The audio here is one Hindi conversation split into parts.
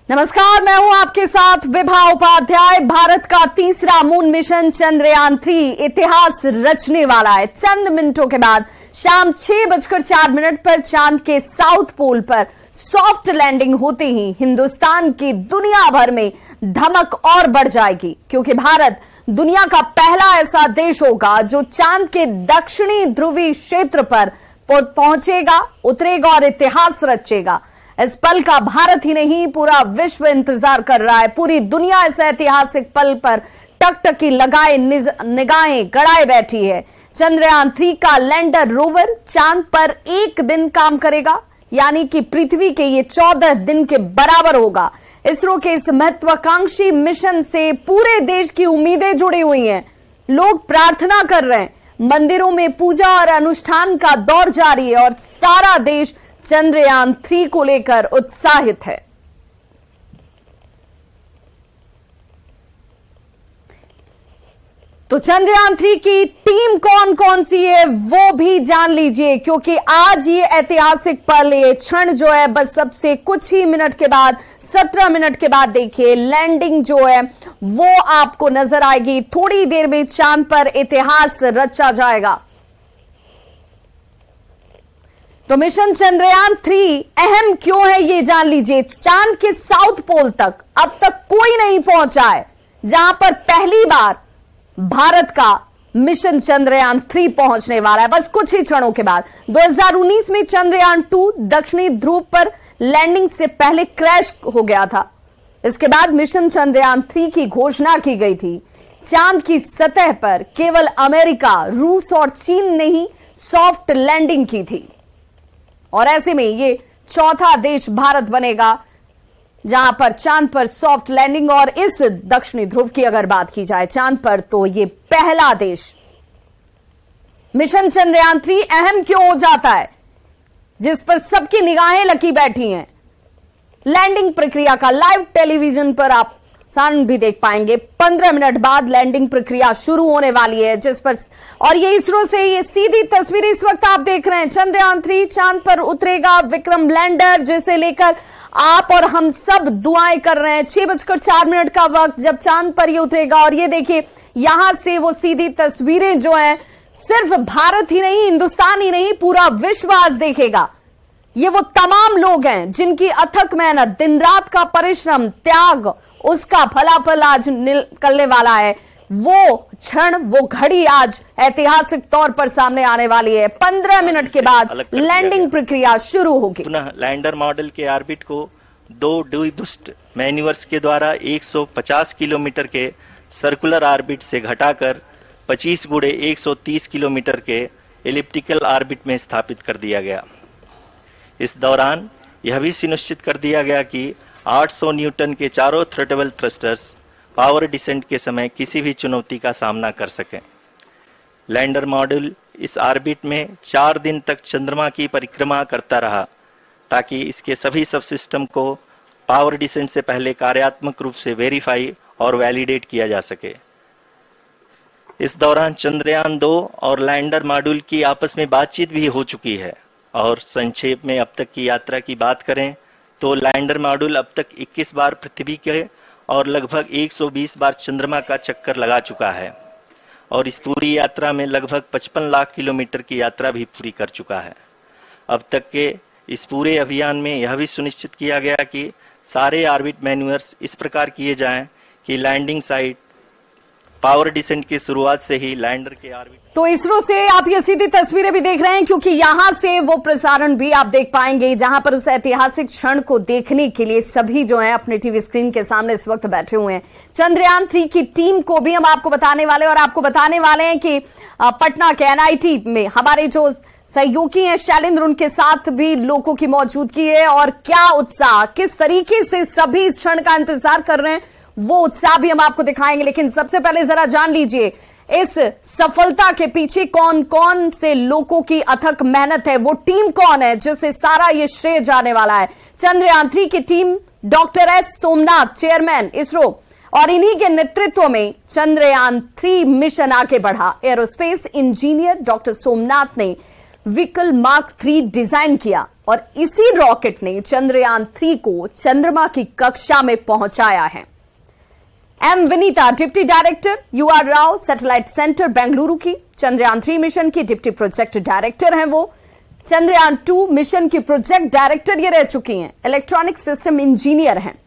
नमस्कार, मैं हूं आपके साथ विभा उपाध्याय। भारत का तीसरा मून मिशन चंद्रयान-3 इतिहास रचने वाला है। चंद मिनटों के बाद शाम 6:04 पर चांद के साउथ पोल पर सॉफ्ट लैंडिंग होते ही हिंदुस्तान की दुनिया भर में धमक और बढ़ जाएगी, क्योंकि भारत दुनिया का पहला ऐसा देश होगा जो चांद के दक्षिणी ध्रुवीय क्षेत्र पर पहुंचेगा, उतरेगा और इतिहास रचेगा। इस पल का भारत ही नहीं पूरा विश्व इंतजार कर रहा है। पूरी दुनिया इस ऐतिहासिक पल पर टकटकी लगाए निगाहें गड़ाए बैठी है। चंद्रयान-3 का लैंडर रोवर चांद पर एक दिन काम करेगा, यानी कि पृथ्वी के ये 14 दिन के बराबर होगा। इसरो के इस महत्वाकांक्षी मिशन से पूरे देश की उम्मीदें जुड़ी हुई हैं। लोग प्रार्थना कर रहे हैं, मंदिरों में पूजा और अनुष्ठान का दौर जारी है और सारा देश चंद्रयान-3 को लेकर उत्साहित है। तो चंद्रयान-3 की टीम कौन कौन सी है वो भी जान लीजिए, क्योंकि आज ये ऐतिहासिक पल, ये क्षण जो है बस सबसे कुछ ही मिनट के बाद, 17 मिनट के बाद देखिए लैंडिंग जो है वो आपको नजर आएगी। थोड़ी देर में चांद पर इतिहास रचा जाएगा। तो मिशन चंद्रयान-3 अहम क्यों है ये जान लीजिए। चांद के साउथ पोल तक अब तक कोई नहीं पहुंचा है, जहां पर पहली बार भारत का मिशन चंद्रयान-3 पहुंचने वाला है बस कुछ ही क्षणों के बाद। 2019 में चंद्रयान-2 दक्षिणी ध्रुव पर लैंडिंग से पहले क्रैश हो गया था। इसके बाद मिशन चंद्रयान-3 की घोषणा की गई थी। चांद की सतह पर केवल अमेरिका, रूस और चीन ने ही सॉफ्ट लैंडिंग की थी, और ऐसे में ये चौथा देश भारत बनेगा जहां पर चांद पर सॉफ्ट लैंडिंग। और इस दक्षिणी ध्रुव की अगर बात की जाए चांद पर, तो ये पहला देश। मिशन चंद्रयान-3 अहम क्यों हो जाता है, जिस पर सबकी निगाहें लगी बैठी हैं। लैंडिंग प्रक्रिया का लाइव टेलीविजन पर आप सारण भी देख पाएंगे। 15 मिनट बाद लैंडिंग प्रक्रिया शुरू होने वाली है, जिस पर और ये इसरो से ये सीधी तस्वीरें इस वक्त आप देख रहे हैं। चंद्रयान-3 चांद पर उतरेगा, विक्रम लैंडर जिसे लेकर आप और हम सब दुआएं कर रहे हैं। 6:04 का वक्त जब चांद पर ये उतरेगा, और ये देखिए यहां से वो सीधी तस्वीरें जो है सिर्फ भारत ही नहीं, हिंदुस्तान ही नहीं, पूरा विश्व आज देखेगा। ये वो तमाम लोग हैं जिनकी अथक मेहनत, दिन रात का परिश्रम, त्याग, उसका फलाफल आज निकलने वाला है। वो क्षण, वो घड़ी आज ऐतिहासिक तौर पर सामने आने वाली है। 15 मिनट के बाद लैंडिंग प्रक्रिया शुरू होगी। पुनः लैंडर मॉडल के ऑर्बिट को 2 ड्यूबूस्ट मैन्यूवर्स के द्वारा 150 किलोमीटर के सर्कुलर ऑर्बिट से घटाकर 25 × 130 किलोमीटर के एलिप्टिकल ऑर्बिट में स्थापित कर दिया गया। इस दौरान यह भी सुनिश्चित कर दिया गया कि 800 न्यूटन के चारों थ्रोटेबल थ्रस्टर्स पावर डिसेंट के समय किसी भी चुनौती का सामना कर सकें। लैंडर मॉड्यूल इस ऑर्बिट में 4 दिन तक चंद्रमा की परिक्रमा करता रहा, ताकि इसके सभी सबसिस्टम को पावर डिसेंट से पहले कार्यात्मक रूप से वेरीफाई और वैलिडेट किया जा सके। इस दौरान चंद्रयान-2 और लैंडर मॉड्यूल की आपस में बातचीत भी हो चुकी है। और संक्षेप में अब तक की यात्रा की बात करें तो लैंडर मॉड्यूल अब तक 21 बार पृथ्वी के और लगभग 120 बार चंद्रमा का चक्कर लगा चुका है, और इस पूरी यात्रा में लगभग 55 लाख किलोमीटर की यात्रा भी पूरी कर चुका है। अब तक के इस पूरे अभियान में यह भी सुनिश्चित किया गया कि सारे ऑर्बिट मैन्यूवर्स इस प्रकार किए जाएं कि लैंडिंग साइट पावर डिसेंट की शुरुआत से ही लैंडर के ऑर्बिट। तो इसरो से आप ये सीधी तस्वीरें भी देख रहे हैं, क्योंकि यहां से वो प्रसारण भी आप देख पाएंगे जहां पर उस ऐतिहासिक क्षण को देखने के लिए सभी जो हैं अपने टीवी स्क्रीन के सामने इस वक्त बैठे हुए हैं। चंद्रयान-3 की टीम को भी हम आपको बताने वाले और आपको बताने वाले हैं कि पटना के NIT में हमारे जो सहयोगी हैं शैलेंद्र, उनके साथ भी लोगों की मौजूदगी है, और क्या उत्साह, किस तरीके से सभी इस क्षण का इंतजार कर रहे हैं, वो उत्साह भी हम आपको दिखाएंगे। लेकिन सबसे पहले जरा जान लीजिए इस सफलता के पीछे कौन कौन से लोगों की अथक मेहनत है, वो टीम कौन है जिसे सारा ये श्रेय जाने वाला है। चंद्रयान-3 की team doctor S Somnath, chairman ISRO, और इन्हीं के नेतृत्व में चंद्रयान-3 मिशन आगे बढ़ा। एरोस्पेस इंजीनियर डॉक्टर सोमनाथ ने व्हीकल मार्क 3 डिजाइन किया और इसी रॉकेट ने चंद्रयान 3 को चंद्रमा की कक्षा में पहुंचाया है। M Vinita, deputy director UR Rao satellite centre Bengaluru की चंद्रयान 3 मिशन की डिप्टी प्रोजेक्ट डायरेक्टर हैं। वो चंद्रयान 2 मिशन की प्रोजेक्ट डायरेक्टर ये रह चुकी हैं। इलेक्ट्रॉनिक सिस्टम इंजीनियर हैं।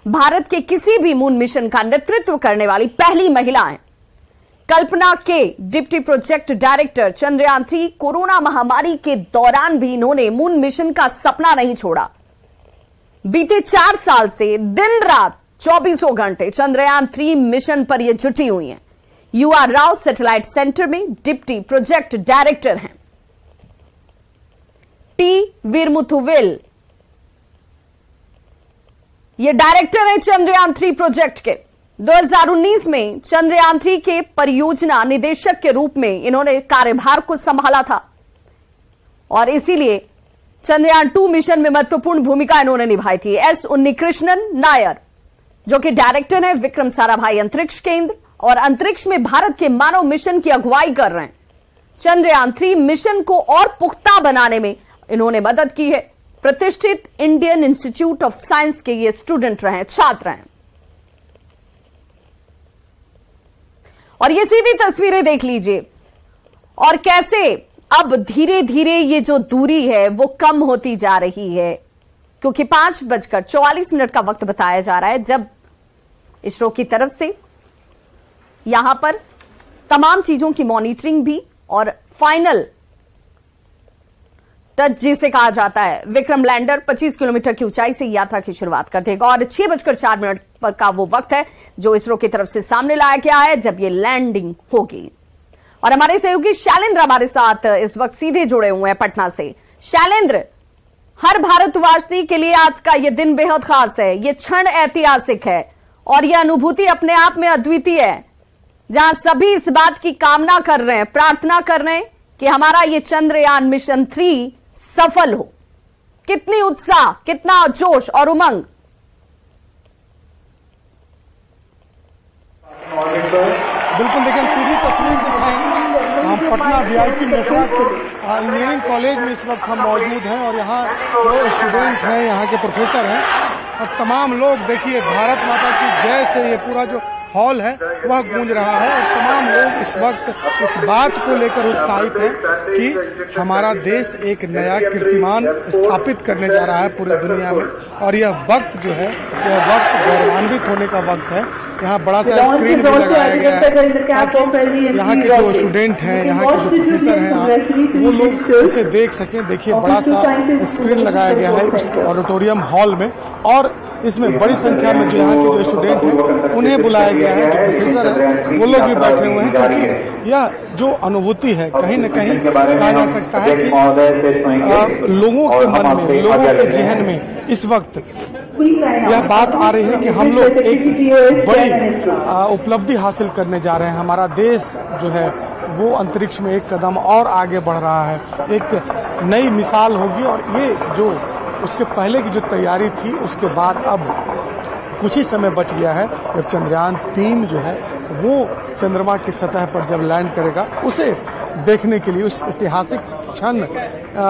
भारत के किसी भी मून मिशन का नेतृत्व करने वाली पहली महिला हैं। कल्पना के, deputy project director Chandrayaan 3। Corona महामारी के दौरान भी इन्होंने मून मिशन का सपना नहीं छोड़ा। बीते 4 साल से दिन रात 24 घंटे चंद्रयान 3 मिशन पर ये जुटी हुई हैं। UR राव सैटेलाइट सेंटर में डिप्टी प्रोजेक्ट डायरेक्टर हैं। P वीरमुथुवेल, ये डायरेक्टर है चंद्रयान 3 प्रोजेक्ट के। 2019 में चंद्रयान 3 के परियोजना निदेशक के रूप में इन्होंने कार्यभार को संभाला था और इसीलिए चंद्रयान 2 मिशन में महत्वपूर्ण भूमिका इन्होंने निभाई थी। S उन्नीकृष्णन नायर, जो कि डायरेक्टर है विक्रम साराभाई अंतरिक्ष केंद्र और अंतरिक्ष में भारत के मानव मिशन की अगुवाई कर रहे हैं। चंद्रयान 3 मिशन को और पुख्ता बनाने में इन्होंने मदद की है। प्रतिष्ठित इंडियन इंस्टीट्यूट ऑफ साइंस के ये स्टूडेंट रहे, छात्र हैं। और ये सीधी तस्वीरें देख लीजिए और कैसे अब धीरे धीरे ये जो दूरी है वो कम होती जा रही है, क्योंकि 5:44 का वक्त बताया जा रहा है जब इसरो की तरफ से यहां पर तमाम चीजों की मॉनिटरिंग भी और फाइनल टच जिसे कहा जाता है, विक्रम लैंडर 25 किलोमीटर की ऊंचाई से यात्रा की शुरुआत कर देगा और 6:04 पर का वो वक्त है जो इसरो की तरफ से सामने लाया गया है जब ये लैंडिंग होगी। और हमारे सहयोगी शैलेंद्र हमारे साथ इस वक्त सीधे जुड़े हुए हैं पटना से। शैलेंद्र, हर भारतवासी के लिए आज का ये दिन बेहद खास है, ये क्षण ऐतिहासिक है और यह अनुभूति अपने आप में अद्वितीय है, जहां सभी इस बात की कामना कर रहे हैं, प्रार्थना कर रहे हैं कि हमारा ये चंद्रयान मिशन 3 सफल हो। कितनी उत्साह, कितना जोश और उमंग। बिल्कुल, देखिए सीधी तस्वीर दिखाएंगे। हम Patna VIP Mishra engineering college में इस वक्त हम मौजूद हैं और यहाँ जो स्टूडेंट हैं, यहाँ के प्रोफेसर हैं और तमाम लोग, देखिए भारत माता की जय से ये पूरा जो हॉल है वह गूंज रहा है और तमाम लोग इस वक्त इस बात को लेकर उत्साहित हैं कि हमारा देश एक नया कीर्तिमान स्थापित करने जा रहा है पूरे दुनिया में। और यह वक्त जो है यह वक्त गौरवान्वित होने का वक्त है। यहाँ बड़ा सा स्क्रीन भी लगाया गया है ताकि यहाँ के जो स्टूडेंट हैं, यहाँ के जो प्रोफेसर हैं, वो लोग इसे देख सकें। देखिए बड़ा सा स्क्रीन लगाया गया है उस ऑडिटोरियम हॉल में और इसमें बड़ी संख्या में जो यहाँ के जो स्टूडेंट हैं उन्हें बुलाया गया है, जो प्रोफेसर हैं वो लोग भी बैठे हुए हैं, क्योंकि यह जो अनुभूति है कहीं न कहीं कहा जा सकता है कि लोगों के मन में, लोगों के जहन में इस वक्त यह बात आ रही है कि हम लोग एक बड़ी उपलब्धि हासिल करने जा रहे हैं। हमारा देश जो है वो अंतरिक्ष में एक कदम और आगे बढ़ रहा है, एक नई मिसाल होगी। और ये जो उसके पहले की जो तैयारी थी उसके बाद अब कुछ ही समय बच गया है जब चंद्रयान 3 जो है वो चंद्रमा की सतह पर जब लैंड करेगा, उसे देखने के लिए, उस ऐतिहासिक क्षण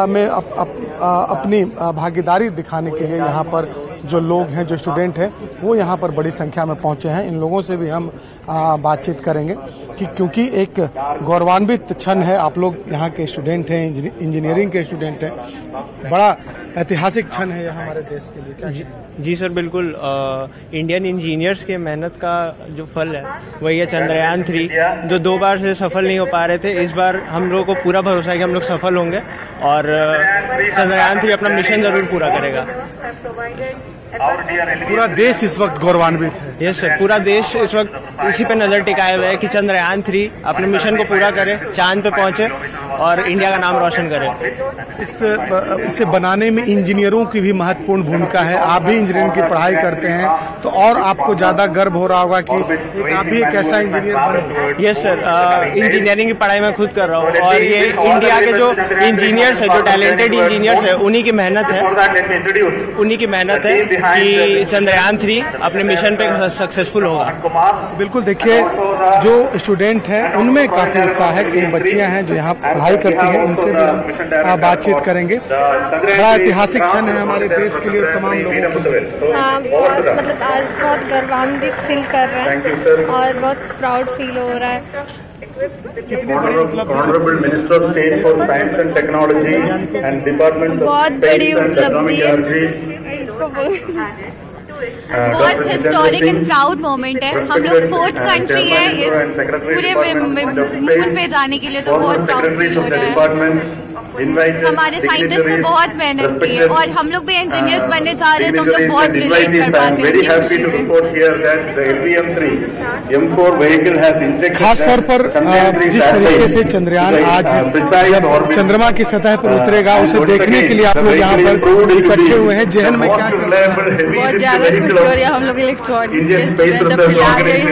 में अपनी भागीदारी दिखाने के लिए यहाँ पर जो लोग हैं, जो स्टूडेंट हैं, वो यहाँ पर बड़ी संख्या में पहुँचे हैं। इन लोगों से भी हम बातचीत करेंगे कि क्योंकि एक गौरवान्वित क्षण है। आप लोग यहाँ के स्टूडेंट हैं, इंजीनियरिंग के स्टूडेंट हैं, बड़ा ऐतिहासिक क्षण है यह हमारे देश के लिए। क्या जी सर, बिल्कुल। इंडियन इंजीनियर्स के मेहनत का जो फल है वही है चंद्रयान 3, जो 2 बार से सफल नहीं हो पा रहे थे। इस बार हम लोगों को पूरा भरोसा है कि हम लोग सफल होंगे और चंद्रयान 3 अपना मिशन जरूर पूरा करेगा। पूरा देश इस वक्त गौरवान्वित है। यस सर, पूरा देश इस वक्त इसी पे नजर टिकाए हुए है कि चंद्रयान 3 अपने मिशन को पूरा करे, चांद पे पहुंचे और इंडिया का नाम रोशन करे। इसे बनाने में इंजीनियरों की भी महत्वपूर्ण भूमिका है। आप भी इंजीनियरिंग की पढ़ाई करते हैं तो और आपको ज्यादा गर्व हो रहा होगा कि आप भी एक ऐसा इंजीनियर बने। यस सर, इंजीनियरिंग की पढ़ाई मैं खुद कर रहा हूँ और ये इंडिया के जो इंजीनियर्स है, जो टैलेंटेड इंजीनियर्स है, उन्हीं की मेहनत है कि चंद्रयान 3 अपने मिशन पे सक्सेसफुल होगा। बिल्कुल, देखिए जो स्टूडेंट हैं उनमें काफी उत्साह है। कई बच्चियां हैं जो यहाँ पढ़ाई करती हैं, उनसे भी हम बातचीत करेंगे। बड़ा ऐतिहासिक क्षण है हमारे देश के लिए, तमाम लोगों के लिए। हाँ, बहुत मतलब आज बहुत गौरवान्वित फील कर रहे हैं और बहुत प्राउड फील हो रहा है। Honorable Minister of State for Science and Technology and Department of Space and Atomic Energy। बहुत हिस्टोरिक एंड प्राउड मोमेंट है। हम लोग 4th कंट्री है इस पूरे मून पे जाने के लिए, तो बहुत प्राउड फील हो रहा है। हमारे साइंटिस्ट ने बहुत मेहनत की है और हम लोग भी इंजीनियर्स बनने जा रहे हैं, तो हम लोग बहुत रिलेट कर पाते हैं। खास तौर पर जिस तरीके से चंद्रयान आज चंद्रमा की सतह पर उतरेगा, उसे देखने के लिए आप लोग यहाँ पर इकट्ठे हुए हैं। जहन में क्या चल रहा है? बहुत ज्यादा खुश हो रही है। हम लोग इलेक्ट्रॉनिक्स के स्टूडेंट हम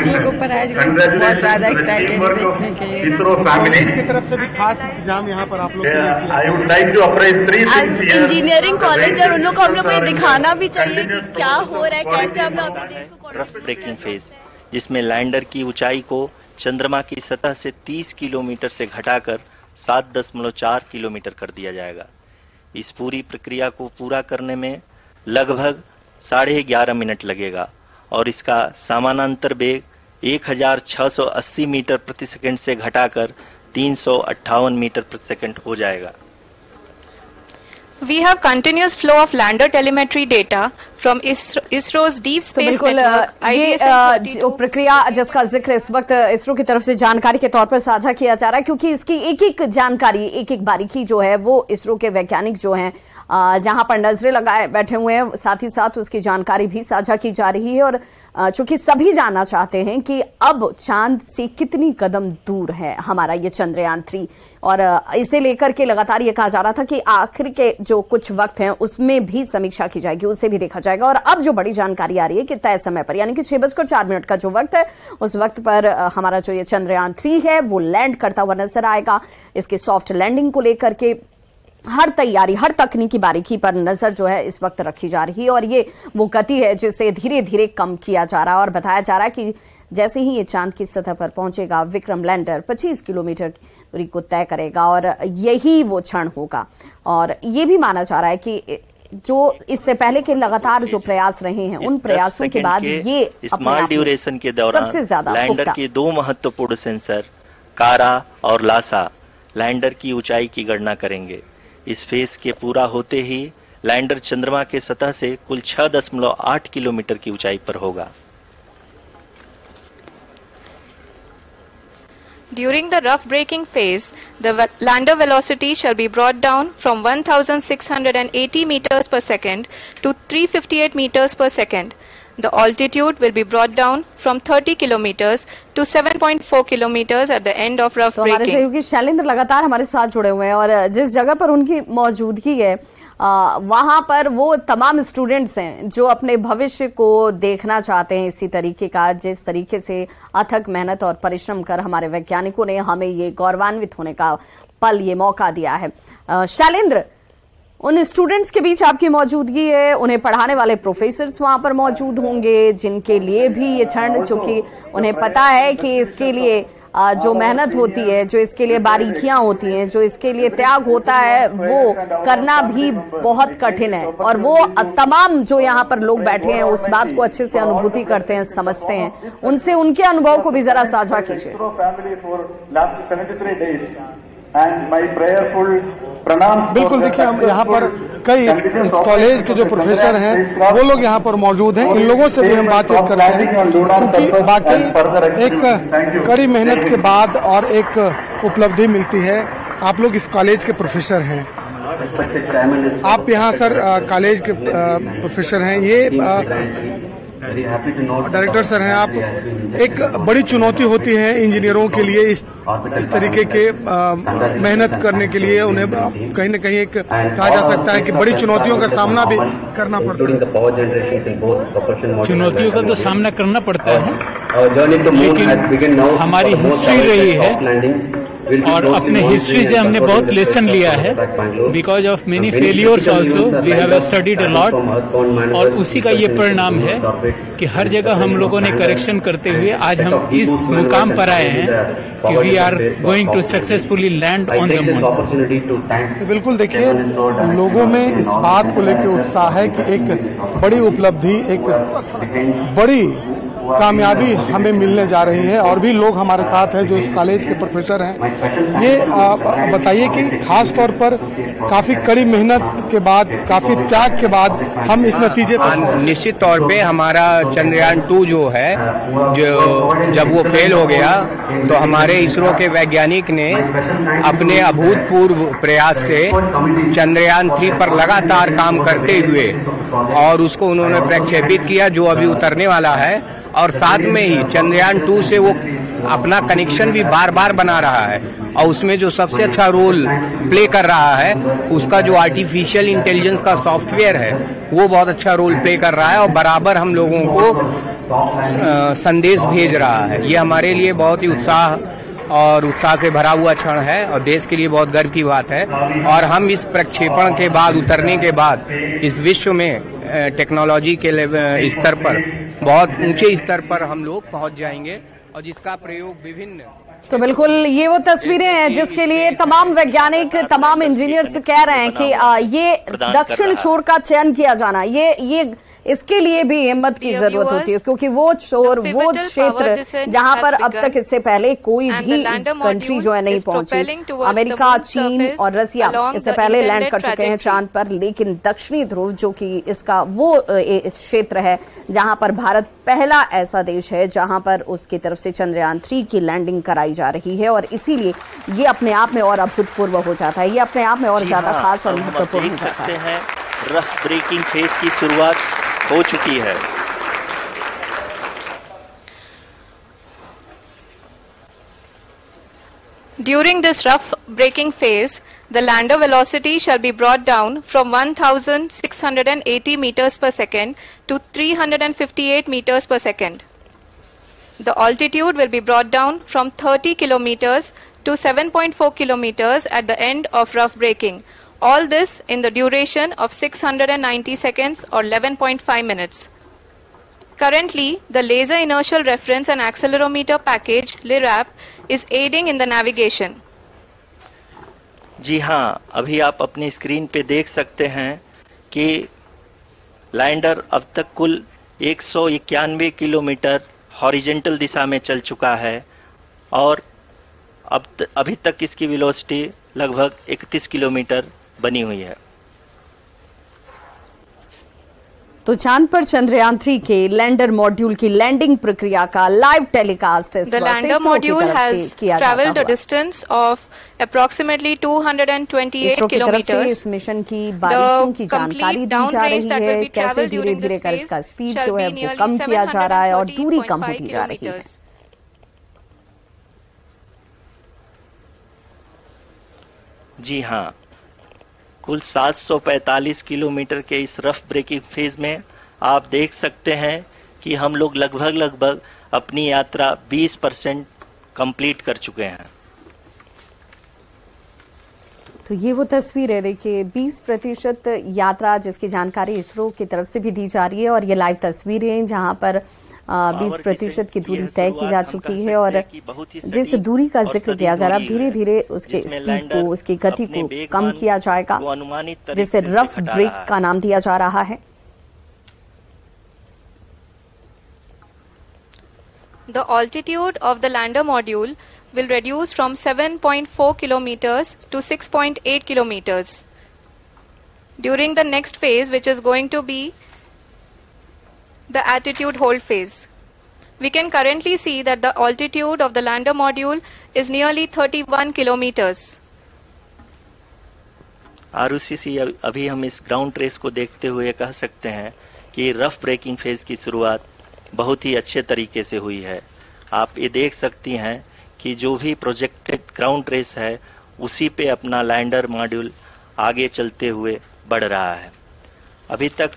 लोग को पढ़ाई बहुत ज्यादा एक्साइटेड है देखने के लिए। की तरफ से भी खास इंतजाम यहाँ पर आप लोग इंजीनियरिंग कॉलेज और उन लोग को हम लोग को ये दिखाना भी चाहिए कि क्या हो रहा है, कैसे हम लोग अपने देश को। रफ ब्रेकिंग फेज, जिसमें लैंडर की ऊंचाई को चंद्रमा की सतह से 30 किलोमीटर से घटाकर 7.4 किलोमीटर कर दिया जाएगा। इस पूरी प्रक्रिया को पूरा करने में लगभग 11.5 मिनट लगेगा और इसका समानांतर वेग 1680 मीटर प्रति सेकंड से घटाकर 358 मीटर प्रति सेकंड हो जाएगा। We have continuous flow of lander telemetry data from ISRO's deep space network। ये प्रक्रिया जिसका जिक्र इस वक्त इसरो की तरफ से जानकारी के तौर पर साझा किया जा रहा है, क्योंकि इसकी एक एक जानकारी, एक एक बारीकी जो है वो इसरो के वैज्ञानिक जो हैं जहां पर नजरें लगाए बैठे हुए हैं, साथ ही साथ उसकी जानकारी भी साझा की जा रही है। और चूंकि सभी जानना चाहते हैं कि अब चांद से कितनी कदम दूर है हमारा ये चंद्रयान 3, और इसे लेकर के लगातार ये कहा जा रहा था कि आखिर के जो कुछ वक्त हैं उसमें भी समीक्षा की जाएगी, उसे भी देखा जाएगा। और अब जो बड़ी जानकारी आ रही है कि तय समय पर, यानी कि 6:04 का जो वक्त है, उस वक्त पर हमारा जो ये चंद्रयान 3 है वो लैंड करता हुआ नजर आएगा। इसके सॉफ्ट लैंडिंग को लेकर के हर तैयारी, हर तकनीकी बारीकी पर नजर जो है इस वक्त रखी जा रही है, और ये वो गति है जिसे धीरे धीरे कम किया जा रहा है। और बताया जा रहा है कि जैसे ही ये चांद की सतह पर पहुंचेगा, विक्रम लैंडर 25 किलोमीटर की दूरी को तय करेगा और यही वो क्षण होगा। और ये भी माना जा रहा है कि जो इससे पहले के लगातार जो प्रयास रहे हैं, उन प्रयासों के बाद ये स्मॉल ड्यूरेशन के दौरान सबसे ज्यादा लैंडर के 2 महत्वपूर्ण सेंसर कारा और लासा लैंडर की ऊंचाई की गणना करेंगे। इस फेज के पूरा होते ही लैंडर चंद्रमा के सतह से कुल 6.8 किलोमीटर की ऊंचाई पर होगा। During the rough braking phase, the lander velocity shall be brought down from 1,680 meters per second to 358 meters per second. The altitude will be brought down from 30 kilometers to 7.4 kilometers at the end of rough braking। हमारे सहयोगी शैलेंद्र लगातार हमारे साथ जुड़े हुए हैं और जिस जगह पर उनकी मौजूदगी है वहां पर वो तमाम स्टूडेंट्स हैं जो अपने भविष्य को देखना चाहते हैं इसी तरीके का, जिस तरीके से अथक मेहनत और परिश्रम कर हमारे वैज्ञानिकों ने हमें ये गौरवान्वित होने का पल, ये मौका दिया है। शैलेंद्र, उन स्टूडेंट्स के बीच आपकी मौजूदगी है, उन्हें पढ़ाने वाले प्रोफेसर्स वहां पर मौजूद होंगे जिनके लिए भी ये क्षण, चूंकि उन्हें पता है कि इसके लिए जो मेहनत होती है, जो इसके लिए बारीकियां होती हैं, जो इसके लिए त्याग होता है, वो करना भी बहुत कठिन है। और वो तमाम जो यहाँ पर लोग बैठे हैं उस बात को अच्छे से अनुभूति करते हैं, समझते हैं। उनसे उनके अनुभव को भी जरा साझा कीजिए। बिल्कुल, देखिए हम यहाँ पर कई कॉलेज के जो प्रोफेसर हैं वो लोग यहाँ पर मौजूद हैं। इन लोगों से भी हम बातचीत करते हैं, क्योंकि बाकी एक कड़ी मेहनत के बाद और एक उपलब्धि मिलती है। आप लोग इस कॉलेज के प्रोफेसर हैं, आप यहाँ सर कॉलेज के प्रोफेसर हैं, ये डायरेक्टर सर हैं आप। एक बड़ी चुनौती होती है इंजीनियरों के लिए इस इस तरीके के मेहनत करने के लिए उन्हें कहीं न कहीं एक कहा जा सकता है कि बड़ी चुनौतियों का सामना भी करना पड़ता है। चुनौतियों का तो सामना करना पड़ता है, लेकिन हमारी हिस्ट्री रही है और अपने हिस्ट्री से हमने बहुत लेसन लिया है। Because of many failures also we have studied a lot, और उसी का ये परिणाम है कि हर जगह हम लोगों ने करेक्शन करते हुए आज हम इस मुकाम पर आए हैं कि we are going to successfully land on the moon. बिल्कुल, देखिए लोगों में इस बात को लेकर उत्साह है कि एक बड़ी उपलब्धि, एक बड़ी कामयाबी हमें मिलने जा रही है। और भी लोग हमारे साथ हैं जो इस कॉलेज के प्रोफेसर हैं। ये बताइए कि खास तौर पर काफी कड़ी मेहनत के बाद, काफी त्याग के बाद हम इस नतीजे पर। निश्चित तौर पे हमारा चंद्रयान 2 जो है, जो जब वो फेल हो गया तो हमारे इसरो के वैज्ञानिक ने अपने अभूतपूर्व प्रयास से चंद्रयान 3 पर लगातार काम करते हुए और उसको उन्होंने प्रक्षेपित किया, जो अभी उतरने वाला है। और साथ में ही चंद्रयान 2 से वो अपना कनेक्शन भी बार बार बना रहा है, और उसमें जो सबसे अच्छा रोल प्ले कर रहा है उसका जो आर्टिफिशियल इंटेलिजेंस का सॉफ्टवेयर है वो बहुत अच्छा रोल प्ले कर रहा है और बराबर हम लोगों को संदेश भेज रहा है। ये हमारे लिए बहुत ही उत्साह से भरा हुआ क्षण है और देश के लिए बहुत गर्व की बात है। और हम इस प्रक्षेपण के बाद, उतरने के बाद इस विश्व में टेक्नोलॉजी के स्तर पर, बहुत ऊंचे स्तर पर हम लोग पहुंच जाएंगे, और जिसका प्रयोग विभिन्न। तो बिल्कुल ये वो तस्वीरें हैं जिसके लिए तमाम वैज्ञानिक, तमाम इंजीनियर्स कह रहे हैं कि ये दक्षिण छोर का चयन किया जाना, ये इसके लिए भी हिम्मत की जरूरत होती है, क्योंकि वो क्षेत्र जहां पर अब तक इससे पहले कोई भी कंट्री जो है नहीं पहुंची। अमेरिका, चीन और रसिया इससे पहले लैंड कर चुके हैं चांद पर, लेकिन दक्षिणी ध्रुव जो कि इसका वो क्षेत्र है जहां पर भारत पहला ऐसा देश है जहां पर उसकी तरफ से चंद्रयान 3 की लैंडिंग कराई जा रही है। और इसीलिए ये अपने आप में और अभूतपूर्व हो जाता है, ये अपने आप में और ज्यादा खास और महत्वपूर्ण हो जाता है। रफ ब्रेकिंग फेज की शुरुआत हो चुकी है। During this rough braking phase, the lander velocity shall be brought down from 1,680 meters per second to 358 meters per second. The altitude will be brought down from 30 kilometers to 7.4 kilometers at the end of rough braking. All this in the duration of 690 seconds or 11.5 minutes. Currently, the Laser Inertial Reference and Accelerometer package (LIRAP) is aiding in the navigation. जी हाँ, अभी आप अपनी स्क्रीन पे देख सकते हैं कि लैंडर अब तक कुल 191 किलोमीटर हॉरिजेंटल दिशा में चल चुका है और अभी तक इसकी वेलोसिटी लगभग 31 किलोमीटर बनी हुई है। तो चांद पर चंद्रयान 3 के लैंडर मॉड्यूल की लैंडिंग प्रक्रिया का लाइव टेलीकास्ट इस वक्त lander module has travelled a distance of approximately 228 kilometres. इस मिशन की बारीकियों की जानकारी दी जा रही है, कैसे धीरे धीरे कर इसका स्पीड जो है वो कम किया जा रहा है और दूरी कम होती जा रही है। जी हाँ, कुल 745 किलोमीटर के इस रफ ब्रेकिंग फेज में आप देख सकते हैं कि हम लोग लगभग अपनी यात्रा 20% कंप्लीट कर चुके हैं। तो ये वो तस्वीर है, देखिए 20% यात्रा जिसकी जानकारी इसरो की तरफ से भी दी जा रही है और ये लाइव तस्वीरें जहां पर 20% की दूरी तय की जा चुकी है और जिस दूरी का जिक्र किया जा रहा है धीरे धीरे उसके स्पीड को, उसकी गति को कम किया जाएगा, जिसे रफ ब्रेक का नाम दिया जा रहा है। The altitude of the lander module will reduce from 7.4 kilometers to 6.8 kilometers. During the next phase, which is going to be the attitude hold phase. We can currently see that the altitude of the lander module is nearly 31 kilometers. Arushi, अभी हम इस ग्राउंड ट्रेस को देखते हुए कह सकते हैं कि रफ ब्रेकिंग फेज की शुरुआत बहुत ही अच्छे तरीके से हुई है। आप ये देख सकती हैं कि जो भी प्रोजेक्टेड ग्राउंड ट्रेस है उसी पे अपना लैंडर मॉड्यूल आगे चलते हुए बढ़ रहा है। अभी तक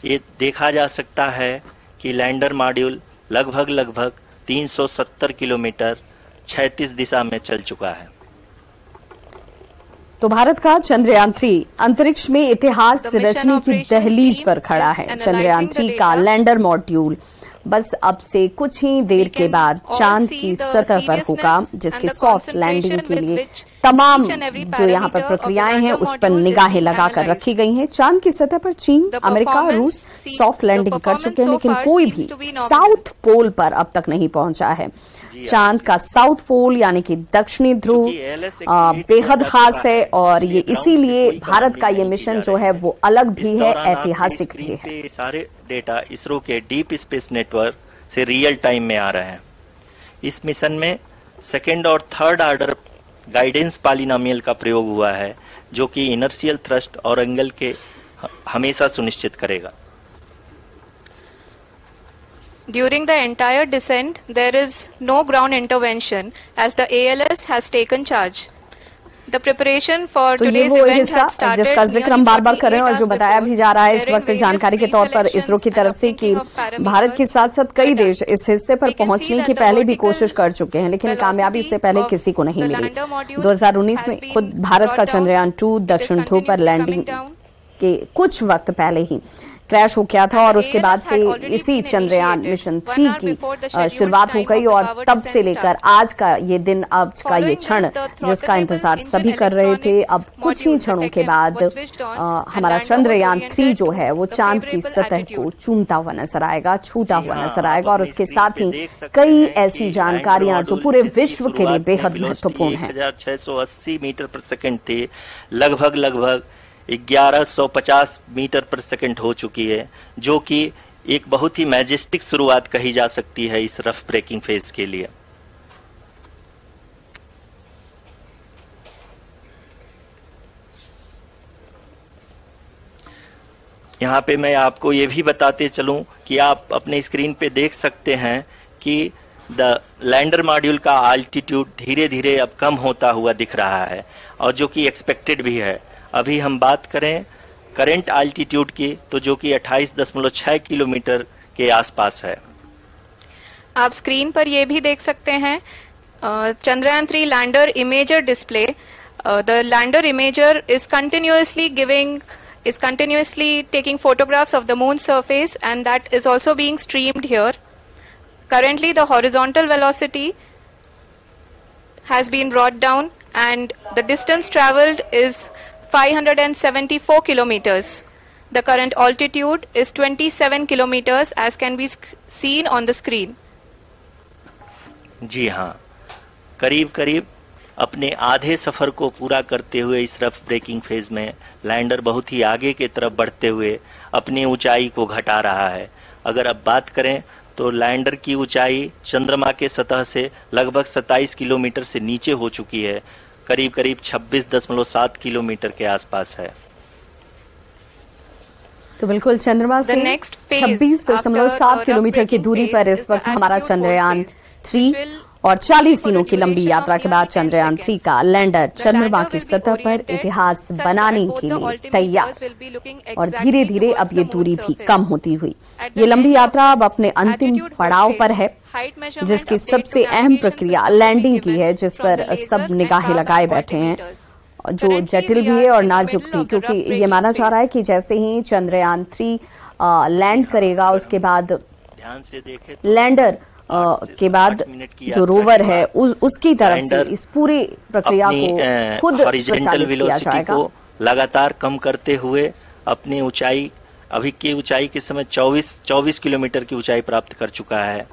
ये देखा जा सकता है कि लैंडर मॉड्यूल लगभग 370 किलोमीटर 36 दिशा में चल चुका है। तो भारत का चंद्रयान 3 अंतरिक्ष में इतिहास रचने की दहलीज पर खड़ा है। चंद्रयान 3 का लैंडर मॉड्यूल बस अब से कुछ ही देर के बाद चांद की सतह पर होगा, जिसके सॉफ्ट लैंडिंग के लिए तमाम जो यहाँ पर प्रक्रियाएं हैं उस पर निगाहें लगाकर रखी गई हैं। चांद की सतह पर चीन, अमेरिका, रूस सॉफ्ट लैंडिंग कर चुके हैं, लेकिन कोई भी साउथ पोल पर अब तक नहीं पहुंचा है। चांद का साउथ पोल यानी कि दक्षिणी ध्रुव बेहद खास है और ये इसीलिए भारत का ये मिशन जो है वो अलग भी है, ऐतिहासिक भी है। सारे डेटा इसरो के डीप स्पेस नेटवर्क से रियल टाइम में आ रहे हैं। इस मिशन में सेकेंड और थर्ड ऑर्डर गाइडेंस पॉलिनोमियल का प्रयोग हुआ है, जो कि इनर्शियल थ्रस्ट और एंगल के हमेशा सुनिश्चित करेगा। During the entire descent, there is no ground intervention as the ALS has taken charge. The preparation for today's event had started जिसका जिक्र हम बार बार कर रहे हैं और जो बताया भी जा रहा है इस वक्त जानकारी के तौर पर इसरो की तरफ से कि भारत के साथ साथ कई देश इस हिस्से पर पहुंचने की पहले भी कोशिश कर चुके हैं, लेकिन कामयाबी इससे पहले किसी को नहीं मिली। 2019 में खुद भारत का चंद्रयान 2 दक्षिण ध्रुव पर लैंडिंग के कुछ वक्त पहले ही क्रैश हो गया था और उसके बाद से इसी चंद्रयान मिशन 3 की शुरुआत हो गई और तब से लेकर आज का ये दिन, आज का ये क्षण जिसका इंतजार सभी कर रहे थे, अब कुछ ही क्षणों के बाद हमारा चंद्रयान 3 जो है वो चांद की सतह को चूमता हुआ नजर आएगा, छूता हुआ नजर आएगा और उसके साथ ही कई ऐसी जानकारियां जो पूरे विश्व के लिए बेहद महत्वपूर्ण है। 1680 मीटर प्रति सेकंड थे, लगभग 1150 मीटर प्रति सेकंड हो चुकी है, जो कि एक बहुत ही मैजेस्टिक शुरुआत कही जा सकती है इस रफ ब्रेकिंग फेज के लिए। यहाँ पे मैं आपको ये भी बताते चलूं कि आप अपने स्क्रीन पे देख सकते हैं कि द लैंडर मॉड्यूल का अल्टीट्यूड धीरे धीरे अब कम होता हुआ दिख रहा है और जो कि एक्सपेक्टेड भी है। अभी हम बात करें करंट अल्टीट्यूड की तो जो कि 28.6 किलोमीटर के आसपास है। आप स्क्रीन पर ये भी देख सकते हैं Chandrayaan 3 lander imager display. The lander imager is continuously taking photographs of the moon surface and that is also being streamed here. Currently the horizontal velocity has been brought down and the distance traveled is 574 kilometers. The current altitude is 27 kilometers as can be seen on the screen. जी हाँ, करीब अपने आधे सफर को पूरा करते हुए इस रफ ब्रेकिंग फेज में लैंडर बहुत ही आगे की तरफ बढ़ते हुए अपनी ऊंचाई को घटा रहा है। अगर अब बात करें तो लैंडर की ऊंचाई चंद्रमा के सतह से लगभग 27 किलोमीटर से नीचे हो चुकी है, करीब 26.7 किलोमीटर के आसपास है। तो बिल्कुल चंद्रमा से 26.7 किलोमीटर की दूरी पर इस वक्त हमारा चंद्रयान 3 और 40 दिनों की लंबी यात्रा के बाद चंद्रयान 3 का लैंडर चंद्रमा की सतह पर इतिहास बनाने के लिए तैयार और धीरे धीरे अब ये दूरी भी कम होती हुई ये लंबी यात्रा अब अपने अंतिम पड़ाव पर है, जिसकी सबसे अहम प्रक्रिया लैंडिंग की है, जिस पर सब निगाहें लगाए बैठे हैं, जो जटिल भी है और नाजुक भी, क्योंकि ये माना जा रहा है कि जैसे ही चंद्रयान 3 लैंड करेगा उसके बाद लैंडर के बाद जो रोवर है उसकी तरफ से इस पूरी प्रक्रिया को खुद हॉरिजॉन्टल वेलोसिटी को लगातार कम करते हुए अपनी ऊंचाई, अभी की ऊंचाई के समय 24 किलोमीटर की ऊंचाई प्राप्त कर चुका है।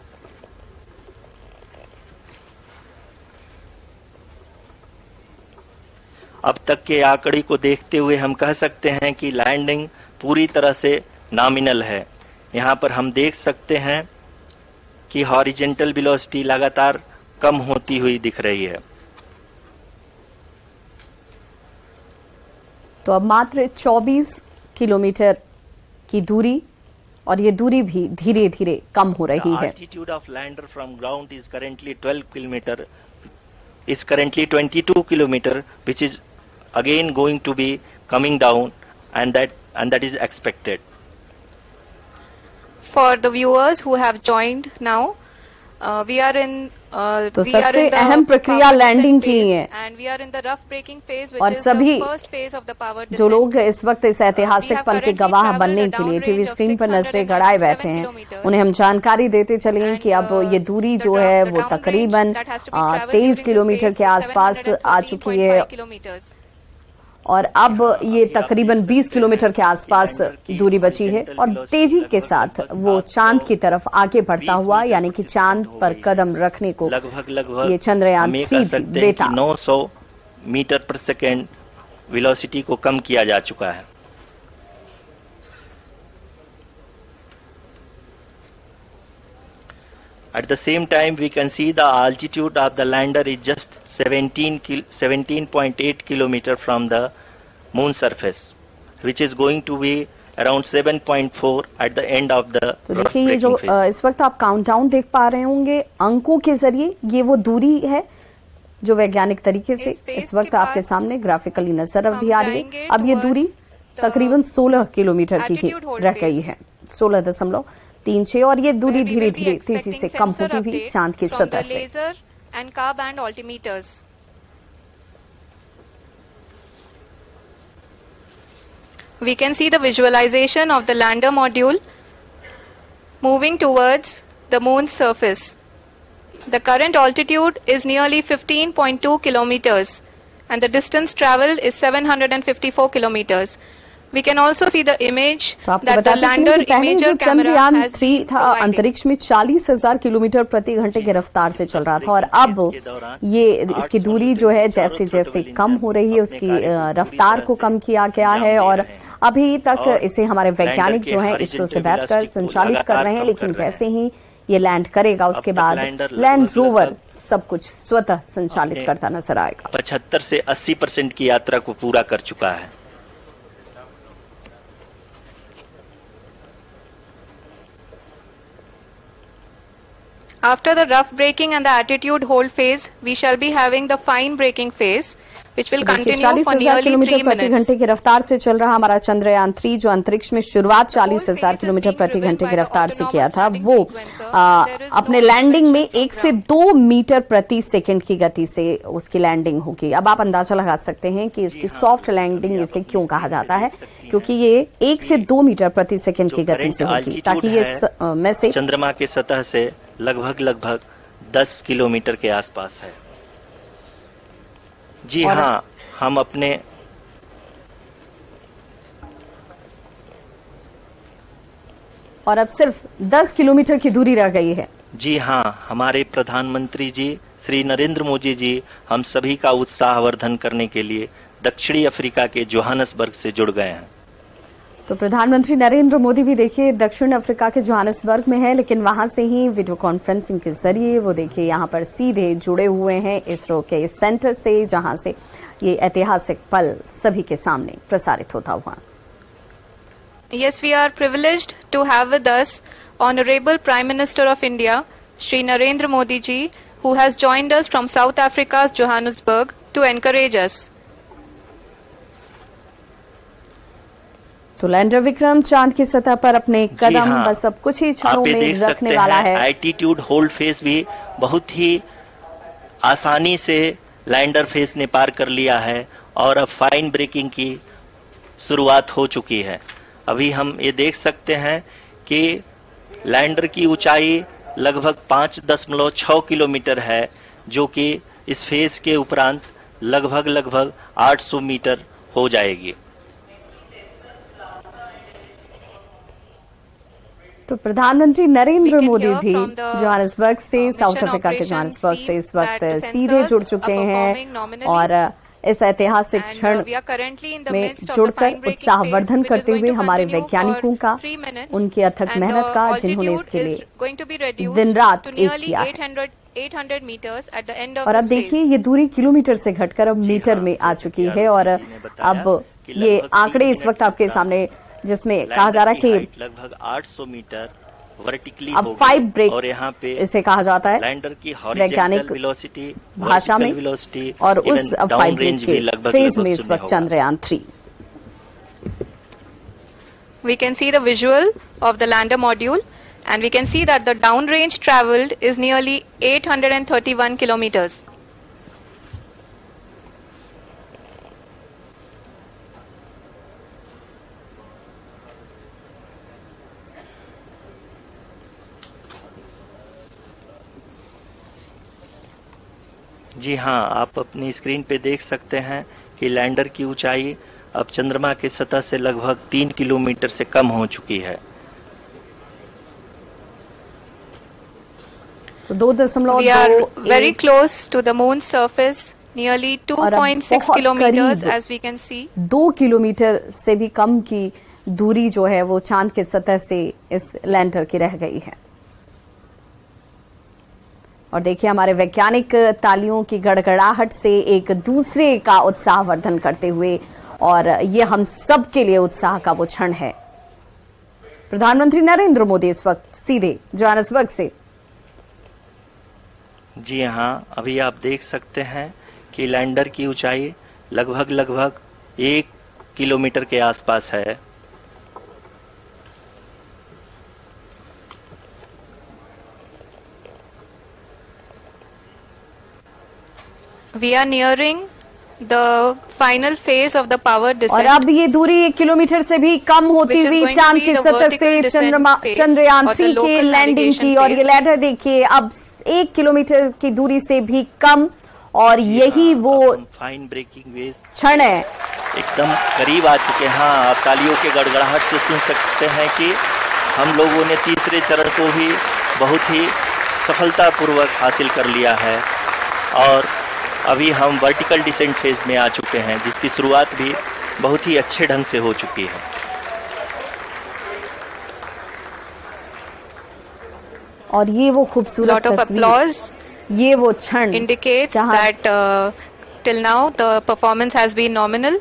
अब तक के आंकड़े को देखते हुए हम कह सकते हैं कि लैंडिंग पूरी तरह से नॉमिनल है। यहाँ पर हम देख सकते हैं कि हॉरिजॉन्टल वेलोसिटी लगातार कम होती हुई दिख रही है। तो अब मात्र 24 किलोमीटर की दूरी और ये दूरी भी धीरे धीरे कम हो रही है। Altitude of lander from ground is currently 12 kilometer is currently 22 kilometer, which is again going to be coming down, and that is expected. For the viewers who have joined now, we are in तो सबसे अहम प्रक्रिया लैंडिंग की है और सभी जो लोग इस वक्त इस ऐतिहासिक पल के गवाह बनने के लिए टीवी स्क्रीन पर नजरें गड़ाए बैठे हैं, उन्हें हम जानकारी देते चलेंगे कि अब ये दूरी जो है वो तकरीबन 23 किलोमीटर के आसपास आ चुकी है और अब ये तकरीबन 20 किलोमीटर के आसपास दूरी बची है और तेजी के साथ वो चांद की तरफ आगे बढ़ता हुआ, यानी कि चांद पर कदम रखने को लगभग ये चंद्रयान 3 बेटा 900 मीटर पर सेकेंड वेलोसिटी को कम किया जा चुका है। At the same time, we can see the altitude of the lander is just 17.8 kilometer from the moon surface, which is going to be around 7.4 at the end of the तो देखिए ये जो इस वक्त आप काउंटडाउन देख पा रहे होंगे अंकों के जरिए, ये वो दूरी है जो वैज्ञानिक तरीके से इस वक्त आपके सामने ग्राफिकली नजर भी आ रही है। अब ये दूरी तकरीबन 16 किलोमीटर की ही रह गई है, 16.36, और ये दूरी धीरे धीरे तेजी से कम होती हुई चांद की सतह से। We can see the visualization of the lander module moving towards the moon's surface. The current altitude is nearly 15.2 kilometers and the distance traveled is 754 kilometers. We can also see the image that the lander imager camera has 3 था अंतरिक्ष में 40,000 किलोमीटर प्रति घंटे की रफ्तार से चल रहा था और अब ये इसकी दूरी जो है जैसे जैसे कम हो रही है उसकी रफ्तार को कम किया गया है और अभी तक इसे हमारे वैज्ञानिक जो हैं इसरो से बैठकर संचालित कर रहे हैं, लेकिन जैसे ही ये लैंड करेगा उसके बाद लैंड रोवर सब कुछ स्वतः संचालित करता नजर आएगा। 75 से 80% की यात्रा को पूरा कर चुका है। After the rough braking and the attitude hold phase, we shall be having the fine braking phase, which will continue for nearly 3 minutes. प्रति घंटे की रफ्तार से चल रहा हमारा चंद्रयान 3 जो अंतरिक्ष में शुरुआत 40,000 किलोमीटर प्रति घंटे की रफ्तार से किया था, वो अपने लैंडिंग में 1 से 2 मीटर प्रति सेकंड की गति से उसकी लैंडिंग होगी। अब आप अंदाजा लगा सकते हैं कि इसकी सॉफ्ट लैंडिंग इसे क्यों कहा जाता है, क्योंकि ये 1 से 2 मीटर प्रति सेकंड की गति से होगी ताकि ये मैसेज चंद्रमा के सतह से लगभग 10 किलोमीटर के आसपास है। जी हाँ, हम अपने और अब सिर्फ 10 किलोमीटर की दूरी रह गई है। जी हाँ, हमारे प्रधानमंत्री जी श्री नरेंद्र मोदी जी हम सभी का उत्साहवर्धन करने के लिए दक्षिणी अफ्रीका के जोहानसबर्ग से जुड़ गए हैं। तो प्रधानमंत्री नरेंद्र मोदी भी देखिए दक्षिण अफ्रीका के जोहानसबर्ग में है, लेकिन वहां से ही वीडियो कॉन्फ्रेंसिंग के जरिए वो देखिए यहाँ पर सीधे जुड़े हुए हैं इसरो के इस सेंटर से, जहां से ये ऐतिहासिक पल सभी के सामने प्रसारित होता हुआ। Yes, we are privileged to have with us Honorable Prime Minister of India, Shri Narendra Modi ji, who has joined us from South Africa's Johannesburg to encourage us. तो लैंडर विक्रम चांद की सतह पर अपने कदम बस अब कुछ ही क्षणों में रखने वाला है। एल्टीट्यूड होल्ड फेज भी बहुत ही आसानी से लैंडर फेज ने पार कर लिया है और अब फाइन ब्रेकिंग की शुरुआत हो चुकी है। अभी हम ये देख सकते हैं कि लैंडर की ऊंचाई लगभग 5.6 किलोमीटर है, जो कि इस फेज के उपरांत लगभग 800 मीटर हो जाएगी। तो प्रधानमंत्री नरेंद्र मोदी भी जोहानसबर्ग से, साउथ अफ्रीका के जोहानसबर्ग से इस वक्त सीधे जुड़ चुके हैं और इस ऐतिहासिक क्षण में जुड़कर उत्साहवर्धन करते हुए हमारे वैज्ञानिकों का, उनकी अथक मेहनत का, जिन्होंने इसके लिए दिन रात एक किया है। और अब देखिए ये दूरी किलोमीटर से घटकर अब मीटर में आ चुकी है और अब ये आंकड़े इस वक्त आपके सामने जिसमें कहा जा रहा है कि लगभग 800 मीटर वर्टिकली अब 5 ब्रेक और यहाँ पे इसे कहा जाता है लैंडर की वैज्ञानिक वेलोसिटी भाषा में, और उस 5 ब्रेक के फेज में इस वक्त Chandrayaan 3। We can see the visual of the lander module, and we can see that the downrange traveled is nearly 831 kilometers. जी हाँ, आप अपनी स्क्रीन पे देख सकते हैं कि लैंडर की ऊंचाई अब चंद्रमा की सतह से लगभग 3 किलोमीटर से कम हो चुकी है। तो 2.2 We are very close to the moon's surface, nearly 2.6 kilometers as we can see. 2 kilometre से भी कम की दूरी जो है वो चांद के सतह से इस लैंडर की रह गई है। और देखिए हमारे वैज्ञानिक तालियों की गड़गड़ाहट से एक दूसरे का उत्साहवर्धन करते हुए, और ये हम सब के लिए उत्साह का वो क्षण है। प्रधानमंत्री नरेंद्र मोदी इस वक्त सीधे जोहान्सबर्ग से। जी हाँ, अभी आप देख सकते हैं कि लैंडर की ऊंचाई लगभग 1 किलोमीटर के आसपास है। We are nearing the final phase of the power descent. और अब ये दूरी 1 किलोमीटर से भी कम होती हुई चांद की सतह से चंद्रयान 3 के लैंडिंग की, और ये लैंडर देखिए अब 1 किलोमीटर की दूरी से भी कम, और यही वो फाइन ब्रेकिंग वेव क्षण है। एकदम करीब आ चुके हैं। हाँ, आप तालियों के गड़गड़ाहट से सुन सकते हैं कि हम लोगों ने तीसरे चरण को भी बहुत ही सफलतापूर्वक हासिल कर लिया है, और अभी हम वर्टिकल डिसेंट फेज में आ चुके हैं, जिसकी शुरुआत भी बहुत ही अच्छे ढंग से हो चुकी है। और ये वो खूबसूरत तस्वीर, ये वो क्षण indicates that till now the performance has been nominal.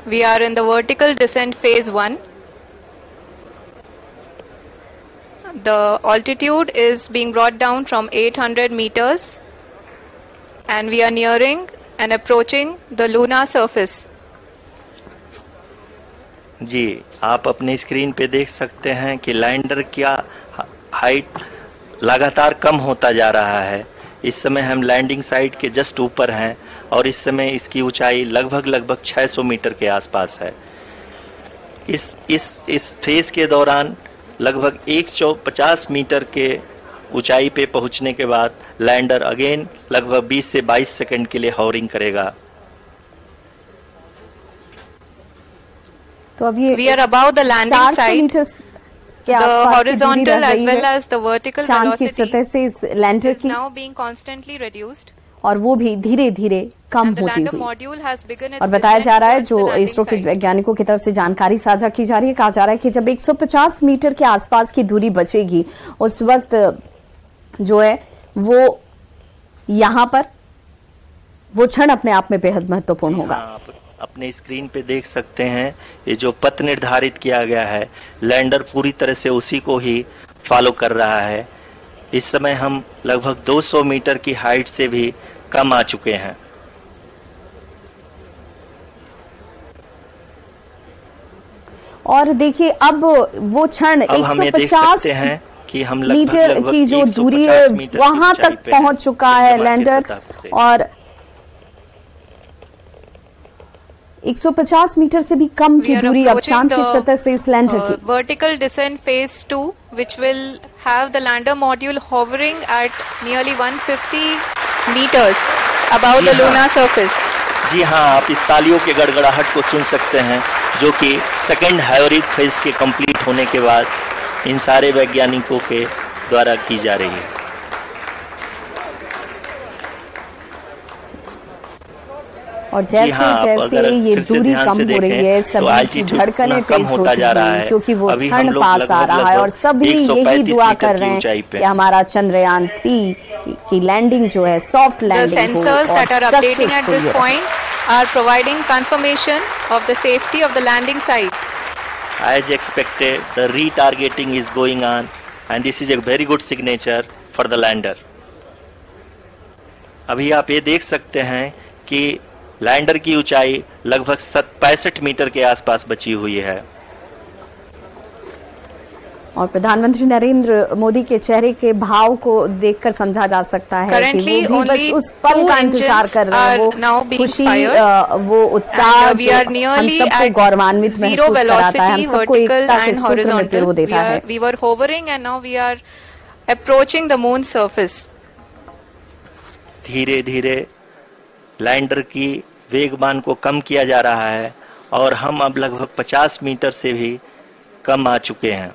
We are in the vertical descent phase 1. The altitude is being brought down from 800 meters. And we are nearing and approaching the lunar surface. जी, आप अपनी स्क्रीन पे देख सकते हैं कि लैंडर का हाइट लगातार कम होता जा रहा है। इस समय हम लैंडिंग साइट के जस्ट ऊपर हैं, और इस समय इसकी ऊंचाई लगभग 600 मीटर के आसपास है। इस फेज के दौरान लगभग 150 मीटर के ऊंचाई पे पहुंचने के बाद लैंडर अगेन लगभग 20 से 22 सेकंड के लिए हॉवरिंग करेगा। तो अब ये We are above the landing site. The horizontal as well as the vertical velocity is now being constantly reduced. और वो भी धीरे धीरे कम होती हुई। और बताया जा रहा है, जो इसरो के वैज्ञानिकों की तरफ से जानकारी साझा की जा रही है, कहा जा रहा है कि जब 150 मीटर के आसपास की दूरी बचेगी, उस वक्त जो है वो यहाँ पर वो क्षण अपने आप में बेहद महत्वपूर्ण होगा। आप अपने स्क्रीन पे देख सकते हैं, ये जो पथ निर्धारित किया गया है, लैंडर पूरी तरह से उसी को ही फॉलो कर रहा है। इस समय हम लगभग 200 मीटर की हाइट से भी कम आ चुके हैं। और देखिए अब वो क्षण 150 कि हम मीटर की जो दूरी है वहां तक पहुंच चुका है लैंडर, और 150 मीटर से भी कम की दूरी अब चांद की सतह से इस लैंडर की। Vertical descent phase 2 which will have the lander module hovering at nearly 150 meters above the lunar surface. जी हाँ, आप इस तालियों के गड़गड़ाहट को सुन सकते हैं, जो कि सेकंड हाइब्रिड फेज के कंप्लीट होने के बाद इन सारे वैज्ञानिकों के द्वारा की जा रही है। और जैसे ये दूरी कम हो रही है, सभी की धड़कनें तेज होती जा रहा है, क्योंकि वो क्षण पास आ रहा है, और सभी यही दुआ कर रहे हैं कि हमारा चंद्रयान 3 की लैंडिंग जो है सॉफ्ट लैंडिंग हो और सक्सेसफुल हो। are providing confirmation of the safety of the landing site. as expected, the retargeting is going on, and this is a very good signature for the lander. अभी आप ये देख सकते हैं कि लैंडर की ऊंचाई लगभग 65 मीटर के आसपास बची हुई है। और प्रधानमंत्री नरेंद्र मोदी के चेहरे के भाव को देखकर समझा जा सकता है कि वो भी बस उस पल का इंतजार कर रहे हैं। वो खुशी, वो उत्साह हम सबको गौरवान्वित महसूस कराता है, हम सबको एकता के सूत्र में पिरो देता है। We were hovering and now we are approaching the moon surface. धीरे धीरे लैंडर की वेगमान को कम किया जा रहा है और हम अब लगभग 50 मीटर से भी कम आ चुके हैं।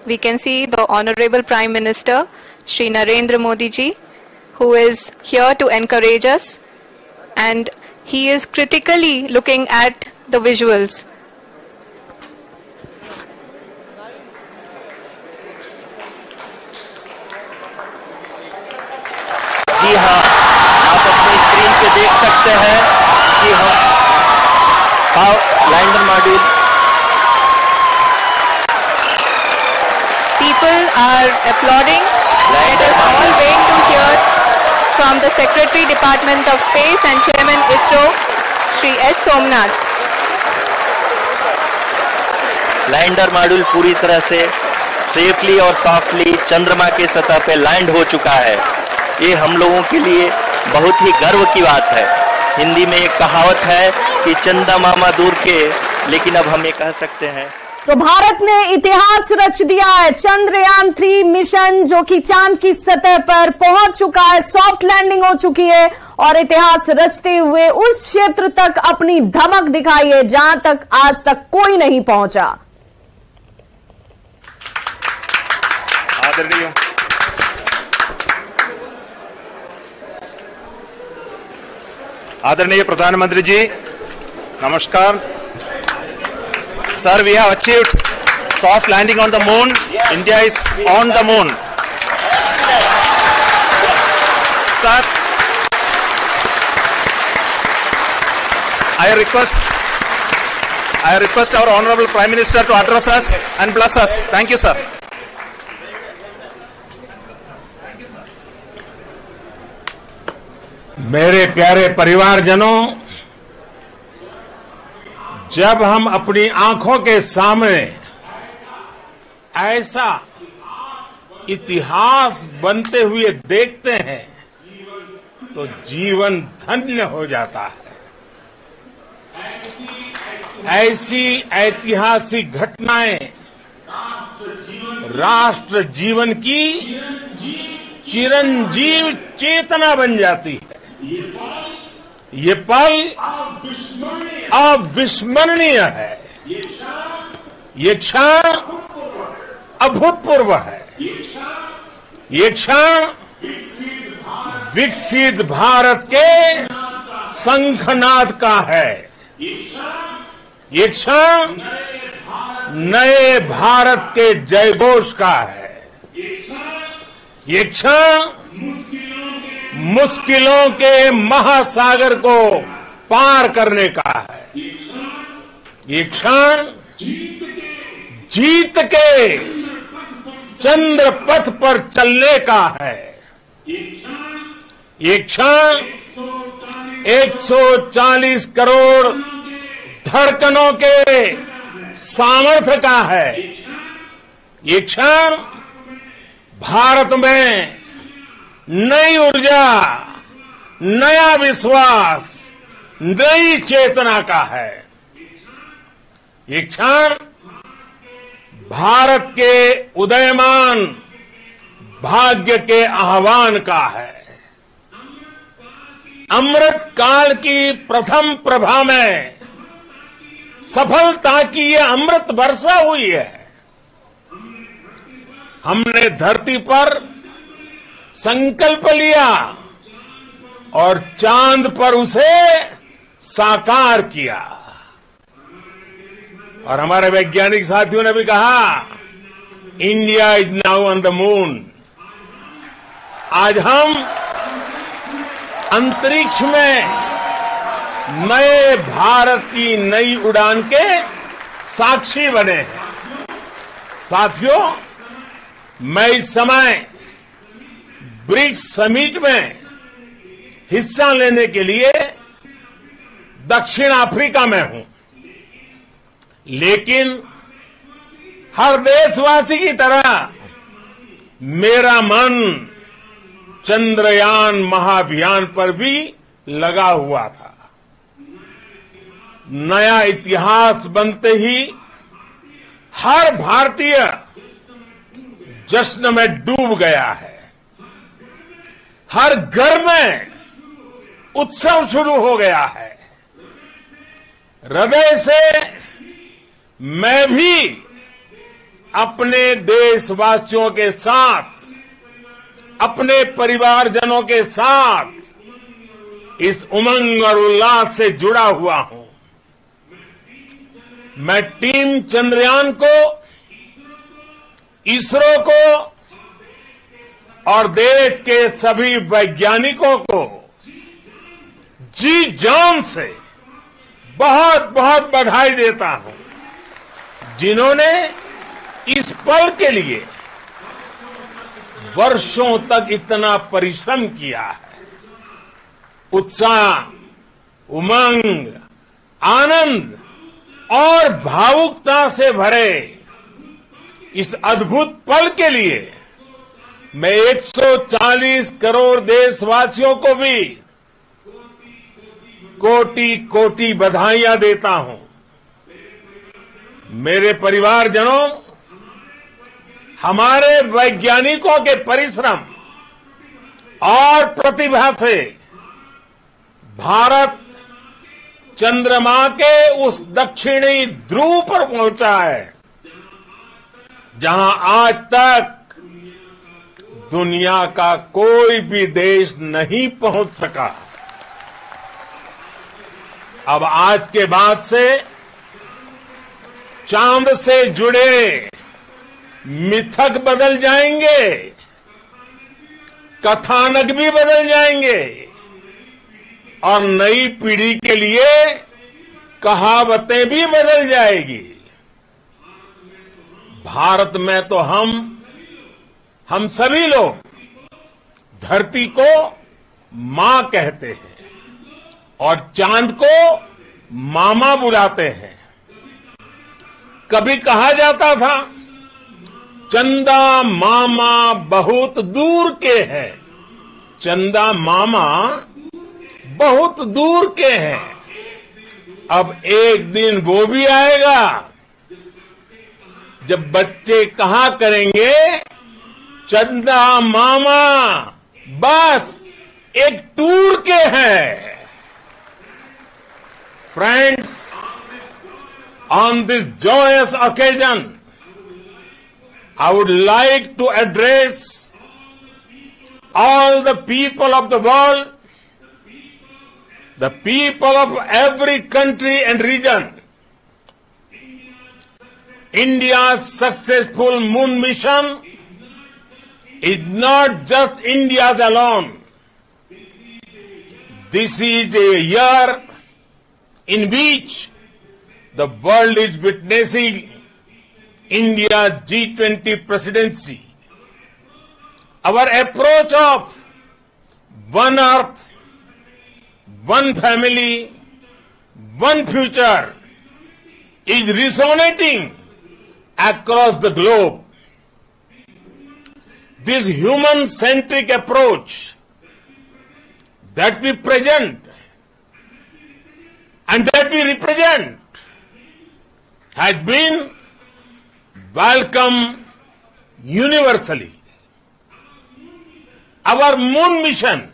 We can see the Honorable Prime Minister, Shri Narendra Modi ji, who is here to encourage us, and he is critically looking at the visuals. जी हाँ, आप अपनी स्क्रीन पे देख सकते हैं कि हम lander module. People are applauding. Let us all wait to hear from the Secretary Department of Space and Chairman ISRO, Shri S. Somnath. Lander module पूरी तरह से सेफली और सॉफ्टली चंद्रमा के सतह पे लैंड हो चुका है। ये हम लोगों के लिए बहुत ही गर्व की बात है। हिंदी में एक कहावत है कि चंदा मामा दूर के, लेकिन अब हम ये कह सकते हैं तो भारत ने इतिहास रच दिया है। चंद्रयान 3 मिशन जो कि चांद की सतह पर पहुंच चुका है, सॉफ्ट लैंडिंग हो चुकी है और इतिहास रचते हुए उस क्षेत्र तक अपनी धमक दिखाई है जहां तक आज तक कोई नहीं पहुंचा। आदरणीय प्रधानमंत्री जी, नमस्कार। Sir, we have achieved soft landing on the moon. India is on the moon. Sir, I request our Honorable Prime Minister to address us and bless us. Thank you, sir. मेरे प्यारे परिवारजनों, जब हम अपनी आंखों के सामने ऐसा इतिहास बनते हुए देखते हैं तो जीवन धन्य हो जाता है। ऐसी ऐतिहासिक घटनाएं राष्ट्र जीवन की चिरंजीव चेतना बन जाती है। ये पल अविस्मरणीय है, ये क्षण अभूतपूर्व है, ये क्षण विकसित भारत के शंखनाद का है, ये क्षण नए भारत के जयघोष का है, ये क्षण मुश्किलों के महासागर को पार करने का है, ये क्षण जीत के चंद्र पथ पर चलने का है, ये क्षण 140 करोड़ धड़कनों के सामर्थ्य का है, ये क्षण भारत में नई ऊर्जा, नया विश्वास, नई चेतना का है, ये क्षण भारत के उदयमान भाग्य के आह्वान का है। अमृत काल की प्रथम प्रभा में सफलता की ये अमृत वर्षा हुई है। हमने धरती पर संकल्प लिया और चांद पर उसे साकार किया, और हमारे वैज्ञानिक साथियों ने भी कहा India is now on the moon. आज हम अंतरिक्ष में नए भारत की नई उड़ान के साक्षी बने हैं। साथियों, मैं इस समय ब्रिक्स समिट में हिस्सा लेने के लिए दक्षिण अफ्रीका में हूं, लेकिन हर देशवासी की तरह मेरा मन चंद्रयान महाअभियान पर भी लगा हुआ था। नया इतिहास बनते ही हर भारतीय जश्न में डूब गया है। हर घर में उत्सव शुरू हो गया है। हृदय से मैं भी अपने देशवासियों के साथ, अपने परिवारजनों के साथ इस उमंग और उल्लास से जुड़ा हुआ हूं। मैं टीम चंद्रयान को, इसरो को और देश के सभी वैज्ञानिकों को जी जान से बहुत बहुत बधाई देता हूं, जिन्होंने इस पल के लिए वर्षों तक इतना परिश्रम किया है। उत्साह, उमंग, आनंद और भावुकता से भरे इस अद्भुत पल के लिए मैं 140 करोड़ देशवासियों को भी कोटि कोटि बधाइयां देता हूं। मेरे परिवारजनों, हमारे वैज्ञानिकों के परिश्रम और प्रतिभा से भारत चंद्रमा के उस दक्षिणी ध्रुव पर पहुंचा है, जहां आज तक दुनिया का कोई भी देश नहीं पहुंच सका। अब आज के बाद से चांद से जुड़े मिथक बदल जाएंगे, कथानक भी बदल जाएंगे और नई पीढ़ी के लिए कहावतें भी बदल जाएगी। भारत में तो हम सभी लोग धरती को मां कहते हैं और चांद को मामा बुलाते हैं। कभी कहा जाता था, चंदा मामा बहुत दूर के हैं। चंदा मामा बहुत दूर के हैं। अब एक दिन वो भी आएगा जब बच्चे कहा करेंगे, चंदा मामा बस एक टूर के हैं। Friends, on this joyous occasion, I would like to address all the people of the world, the people of every country and region. India's successful moon mission is not just India's alone. This is a year in which the world is witnessing India's G20 presidency. Our approach of one earth, one family, one future is resonating across the globe. This human-centric approach that we present and that we represent has been welcomed universally. Our moon mission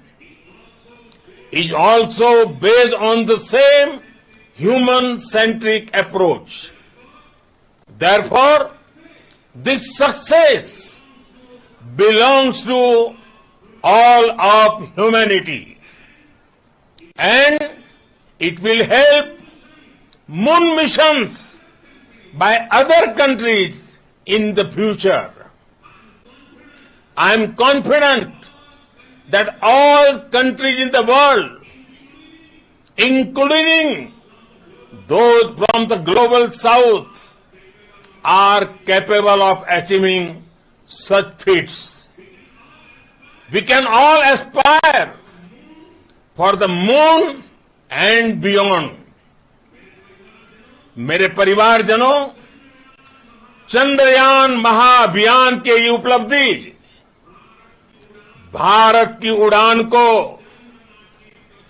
is also based on the same human-centric approach. Therefore, this success belongs to all of humanity, and it will help moon missions by other countries in the future. I am confident that all countries in the world including those from the global south, are capable of achieving such feats. We can all aspire for the moon and beyond. मेरे परिवारजनों, चंद्रयान महाअभियान के ये उपलब्धि भारत की उड़ान को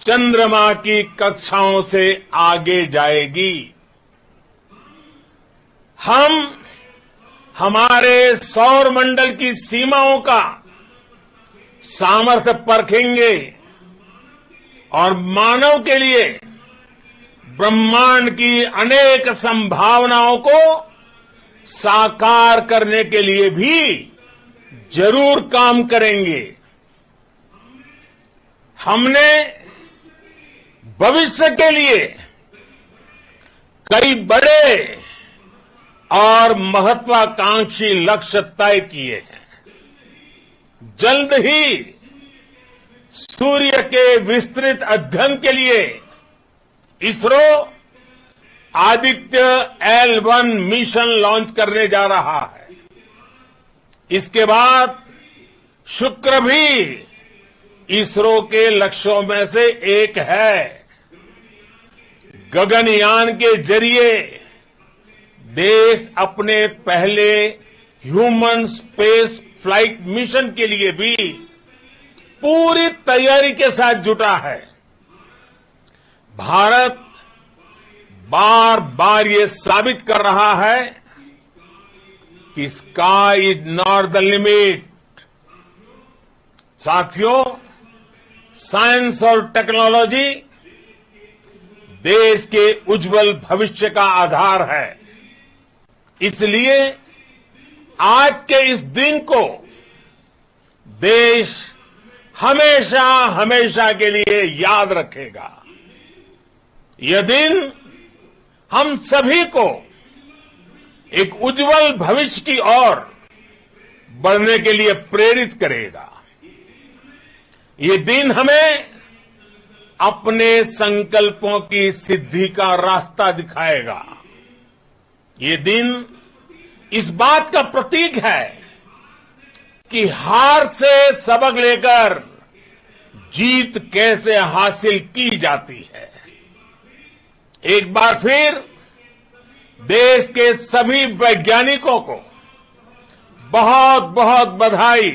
चंद्रमा की कक्षाओं से आगे जाएगी। हम हमारे सौर मंडल की सीमाओं का सामर्थ्य परखेंगे और मानव के लिए ब्रह्मांड की अनेक संभावनाओं को साकार करने के लिए भी जरूर काम करेंगे। हमने भविष्य के लिए कई बड़े और महत्वाकांक्षी लक्ष्य तय किए हैं। जल्द ही सूर्य के विस्तृत अध्ययन के लिए ISRO Aditya L1 mission launch करने जा रहा है। इसके बाद शुक्र भी इसरो के लक्ष्यों में से एक है। गगनयान के जरिए देश अपने पहले ह्यूमन स्पेस फ्लाइट मिशन के लिए भी पूरी तैयारी के साथ जुटा है। भारत बार बार ये साबित कर रहा है कि sky is not the limit. साथियों, साइंस और टेक्नोलॉजी देश के उज्जवल भविष्य का आधार है। इसलिए आज के इस दिन को देश हमेशा हमेशा के लिए याद रखेगा। यह दिन हम सभी को एक उज्जवल भविष्य की ओर बढ़ने के लिए प्रेरित करेगा। ये दिन हमें अपने संकल्पों की सिद्धि का रास्ता दिखाएगा। ये दिन इस बात का प्रतीक है कि हार से सबक लेकर जीत कैसे हासिल की जाती है। एक बार फिर देश के सभी वैज्ञानिकों को बहुत बहुत बधाई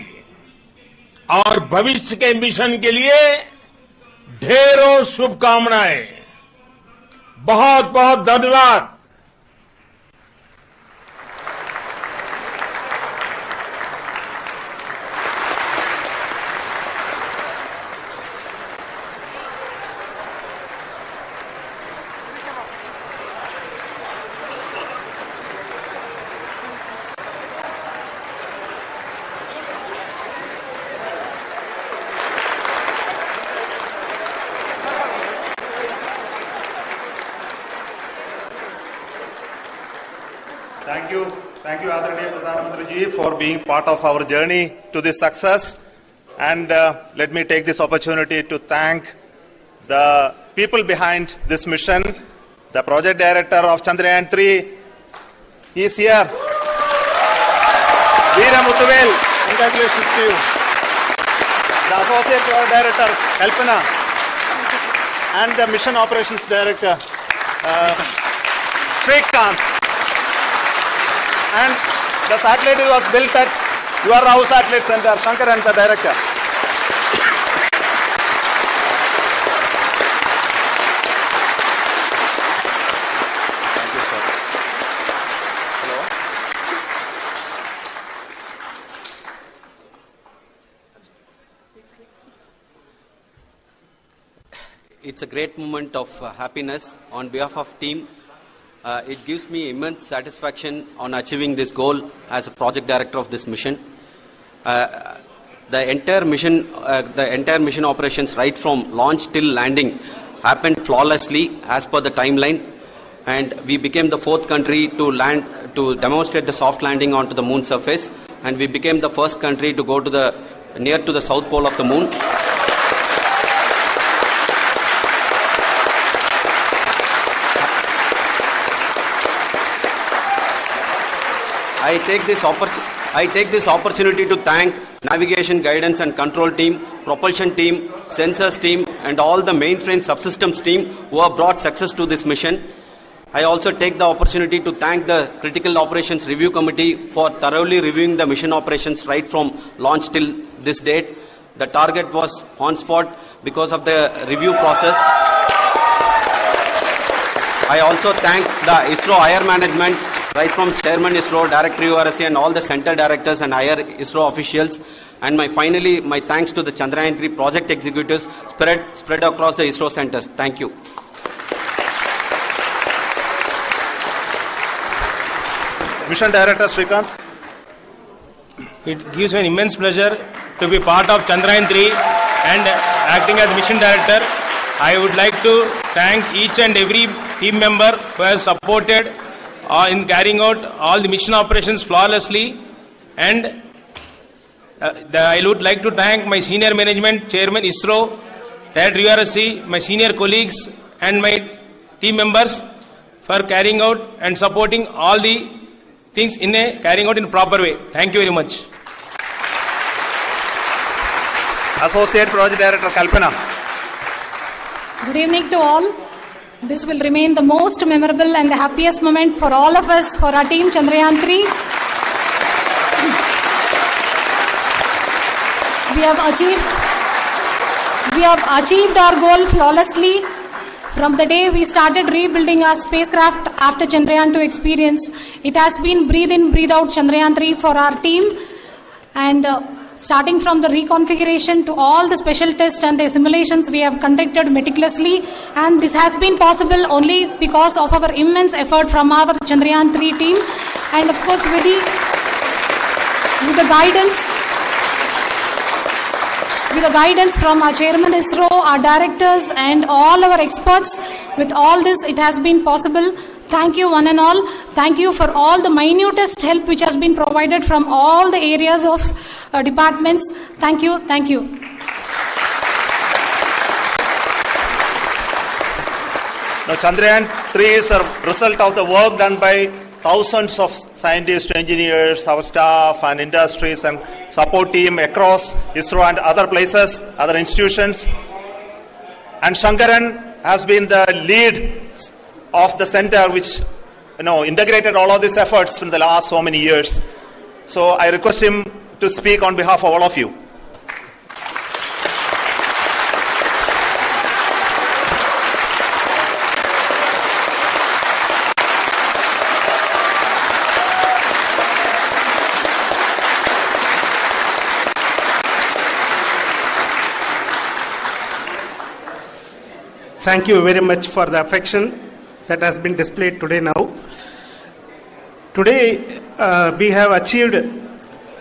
और भविष्य के मिशन के लिए ढेरों शुभकामनाएं। बहुत बहुत धन्यवाद। Thank you, Adaraniya Pradhan Mantri ji, for being part of our journey to this success. And let me take this opportunity to thank the people behind this mission. The project director of Chandrayaan 3, he is here. Veera Muthuvel, congratulations to you. The associate project director, Kalpana, and the mission operations director, Srikanth. And the satellite was built at your Rao Satellite Center, Shankar and the director. Thank you, sir. Hello. It's a great moment of happiness on behalf of team. It gives me immense satisfaction on achieving this goal as a project director of this mission. The entire mission operations, right from launch till landing, happened flawlessly as per the timeline, and we became the 4th country to demonstrate the soft landing onto the moon surface, and we became the first country to go to near to the south pole of the moon. I take this opportunity to thank Navigation, Guidance and Control team, Propulsion team, Sensors team, and all the mainframe subsystems team who have brought success to this mission. I also take the opportunity to thank the Critical Operations Review Committee for thoroughly reviewing the mission operations right from launch till this date. The target was on spot because of the review process. I also thank the ISRO higher management, right from Chairman ISRO, Director URSC, and all the center directors and higher ISRO officials. And finally, my thanks to the Chandrayaan-3 project executives spread across the ISRO centers. Thank you. Mission Director Srikanth. It gives me an immense pleasure to be part of Chandrayaan-3 and acting as Mission Director. I would like to thank each and every team member who has supported in carrying out all the mission operations flawlessly. And I would like to thank my senior management, Chairman ISRO, Director URSC, my senior colleagues and my team members for carrying out and supporting all the things carrying out in a proper way. Thank you very much. Associate Project Director Kalpana. Good evening to all. This will remain the most memorable and the happiest moment for all of us, for our team Chandrayaan-3. We have achieved our goal flawlessly. From the day we started rebuilding our spacecraft after Chandrayaan-2 experience, it has been breathe in, breathe out Chandrayaan-3 for our team. And starting from the reconfiguration to all the special tests and the simulations we have conducted meticulously. And this has been possible only because of our immense effort from our Chandrayaan-3 team. And of course with the guidance from our Chairman ISRO, our directors and all our experts. With all this, it has been possible. Thank you one and all. Thank you for all the minutest help which has been provided from all the areas of departments. Thank you. Thank you. Now, Chandrayaan-3 is a result of the work done by thousands of scientists, engineers, our staff and industries and support team across ISRO and other places, other institutions. And Shankaran has been the lead of the center which integrated all of these efforts in the last so many years. So I request him to speak on behalf of all of you. Thank you very much for the affection that has been displayed today now. Today, we have achieved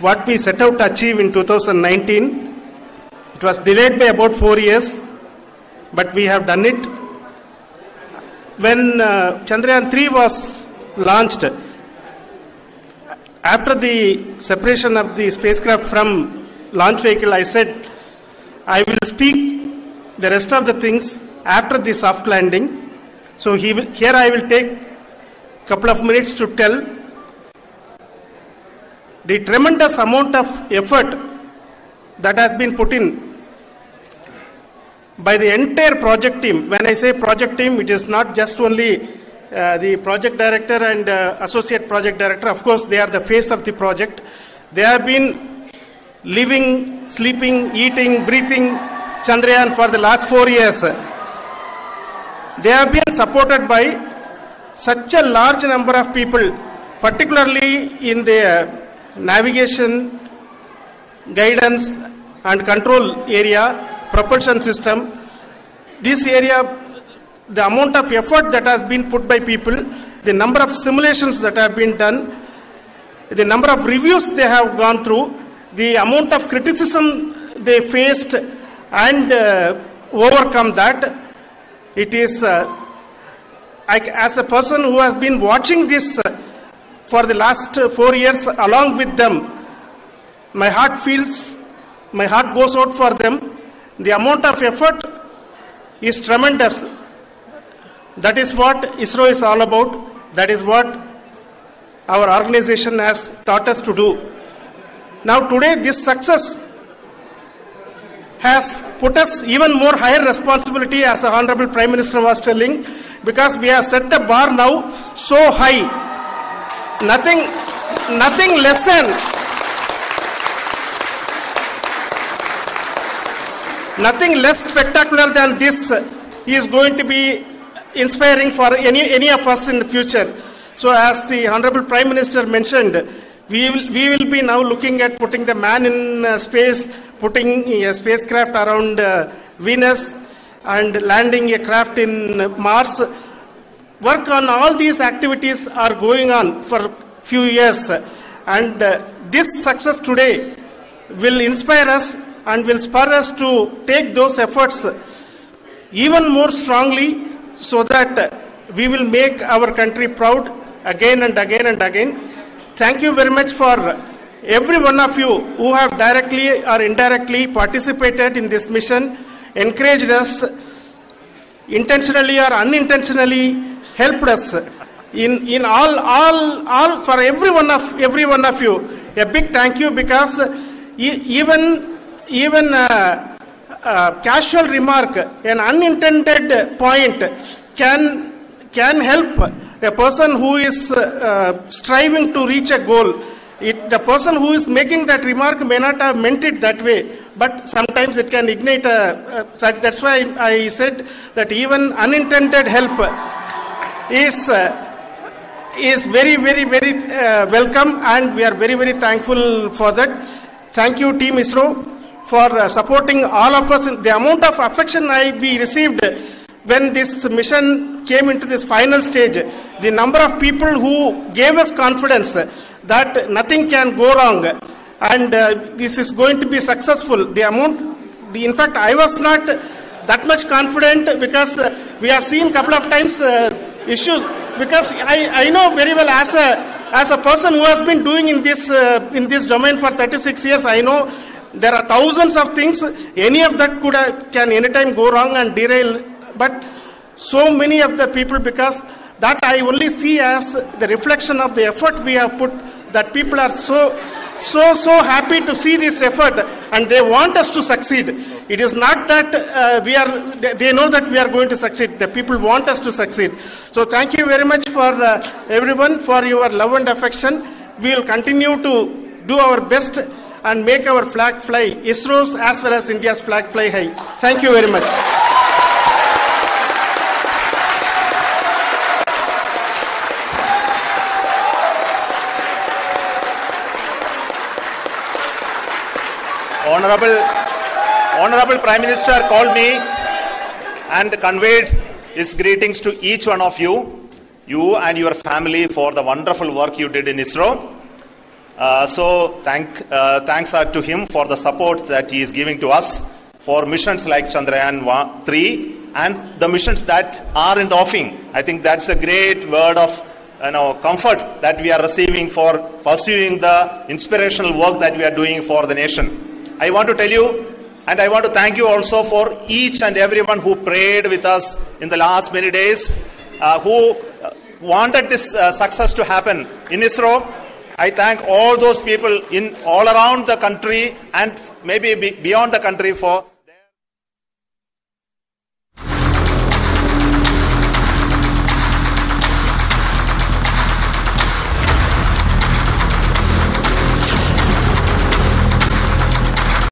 what we set out to achieve in 2019. It was delayed by about 4 years, but we have done it. When Chandrayaan-3 was launched, after the separation of the spacecraft from launch vehicle, I said, I will speak the rest of the things after the soft landing. So here I will take a couple of minutes to tell the tremendous amount of effort that has been put in by the entire project team. When I say project team, it is not just only the project director and associate project director. Of course, they are the face of the project. They have been living, sleeping, eating, breathing Chandrayaan for the last 4 years. They have been supported by such a large number of people, particularly in the navigation, guidance and control area, propulsion system. This area, the amount of effort that has been put by people, the number of simulations that have been done, the number of reviews they have gone through, the amount of criticism they faced and overcome that. It is, as a person who has been watching this for the last 4 years along with them, my heart goes out for them. The amount of effort is tremendous. That is what ISRO is all about. That is what our organization has taught us to do. Now today this success has put us even more higher responsibility, as the Honorable Prime Minister was telling, because we have set the bar now so high. Nothing less spectacular than this is going to be inspiring for any of us in the future. So as the Honorable Prime Minister mentioned, we will be now looking at putting the man in space, putting a spacecraft around Venus and landing a craft in Mars. Work on all these activities are going on for a few years, and this success today will inspire us and will spur us to take those efforts even more strongly, so that we will make our country proud again and again and again. Thank you very much for every one of you who have directly or indirectly participated in this mission, encouraged us, intentionally or unintentionally helped us in all for every one of you. A big thank you, because even a casual remark, an unintended point can help a person who is striving to reach a goal. The person who is making that remark may not have meant it that way, but sometimes it can ignite that's why I said that even unintended help is very, very, very welcome, and we are very, very thankful for that. Thank you, Team ISRO, for supporting all of us. The amount of affection we received when this mission came into this final stage, the number of people who gave us confidence that nothing can go wrong and this is going to be successful. In fact, I was not that much confident, because we have seen couple of times issues, because I know very well as a person who has been doing in this domain for 36 years, I know there are thousands of things. Any of that can anytime go wrong and derail. But so many of the people, because that I only see as the reflection of the effort we have put, that people are so happy to see this effort and they want us to succeed. It is not that they know that we are going to succeed. The people want us to succeed. So thank you very much for everyone for your love and affection. We will continue to do our best and make our flag fly, ISRO's as well as India's flag fly high. Thank you very much. Honorable Prime Minister called me and conveyed his greetings to each one of you and your family, for the wonderful work you did in ISRO. So thanks are to him for the support that he is giving to us for missions like Chandrayaan 3 and the missions that are in the offing. I think that's a great word of comfort that we are receiving for pursuing the inspirational work that we are doing for the nation. I want to tell you, and I want to thank you also for each and everyone who prayed with us in the last many days, who wanted this success to happen in ISRO. I thank all those people all around the country and maybe beyond the country for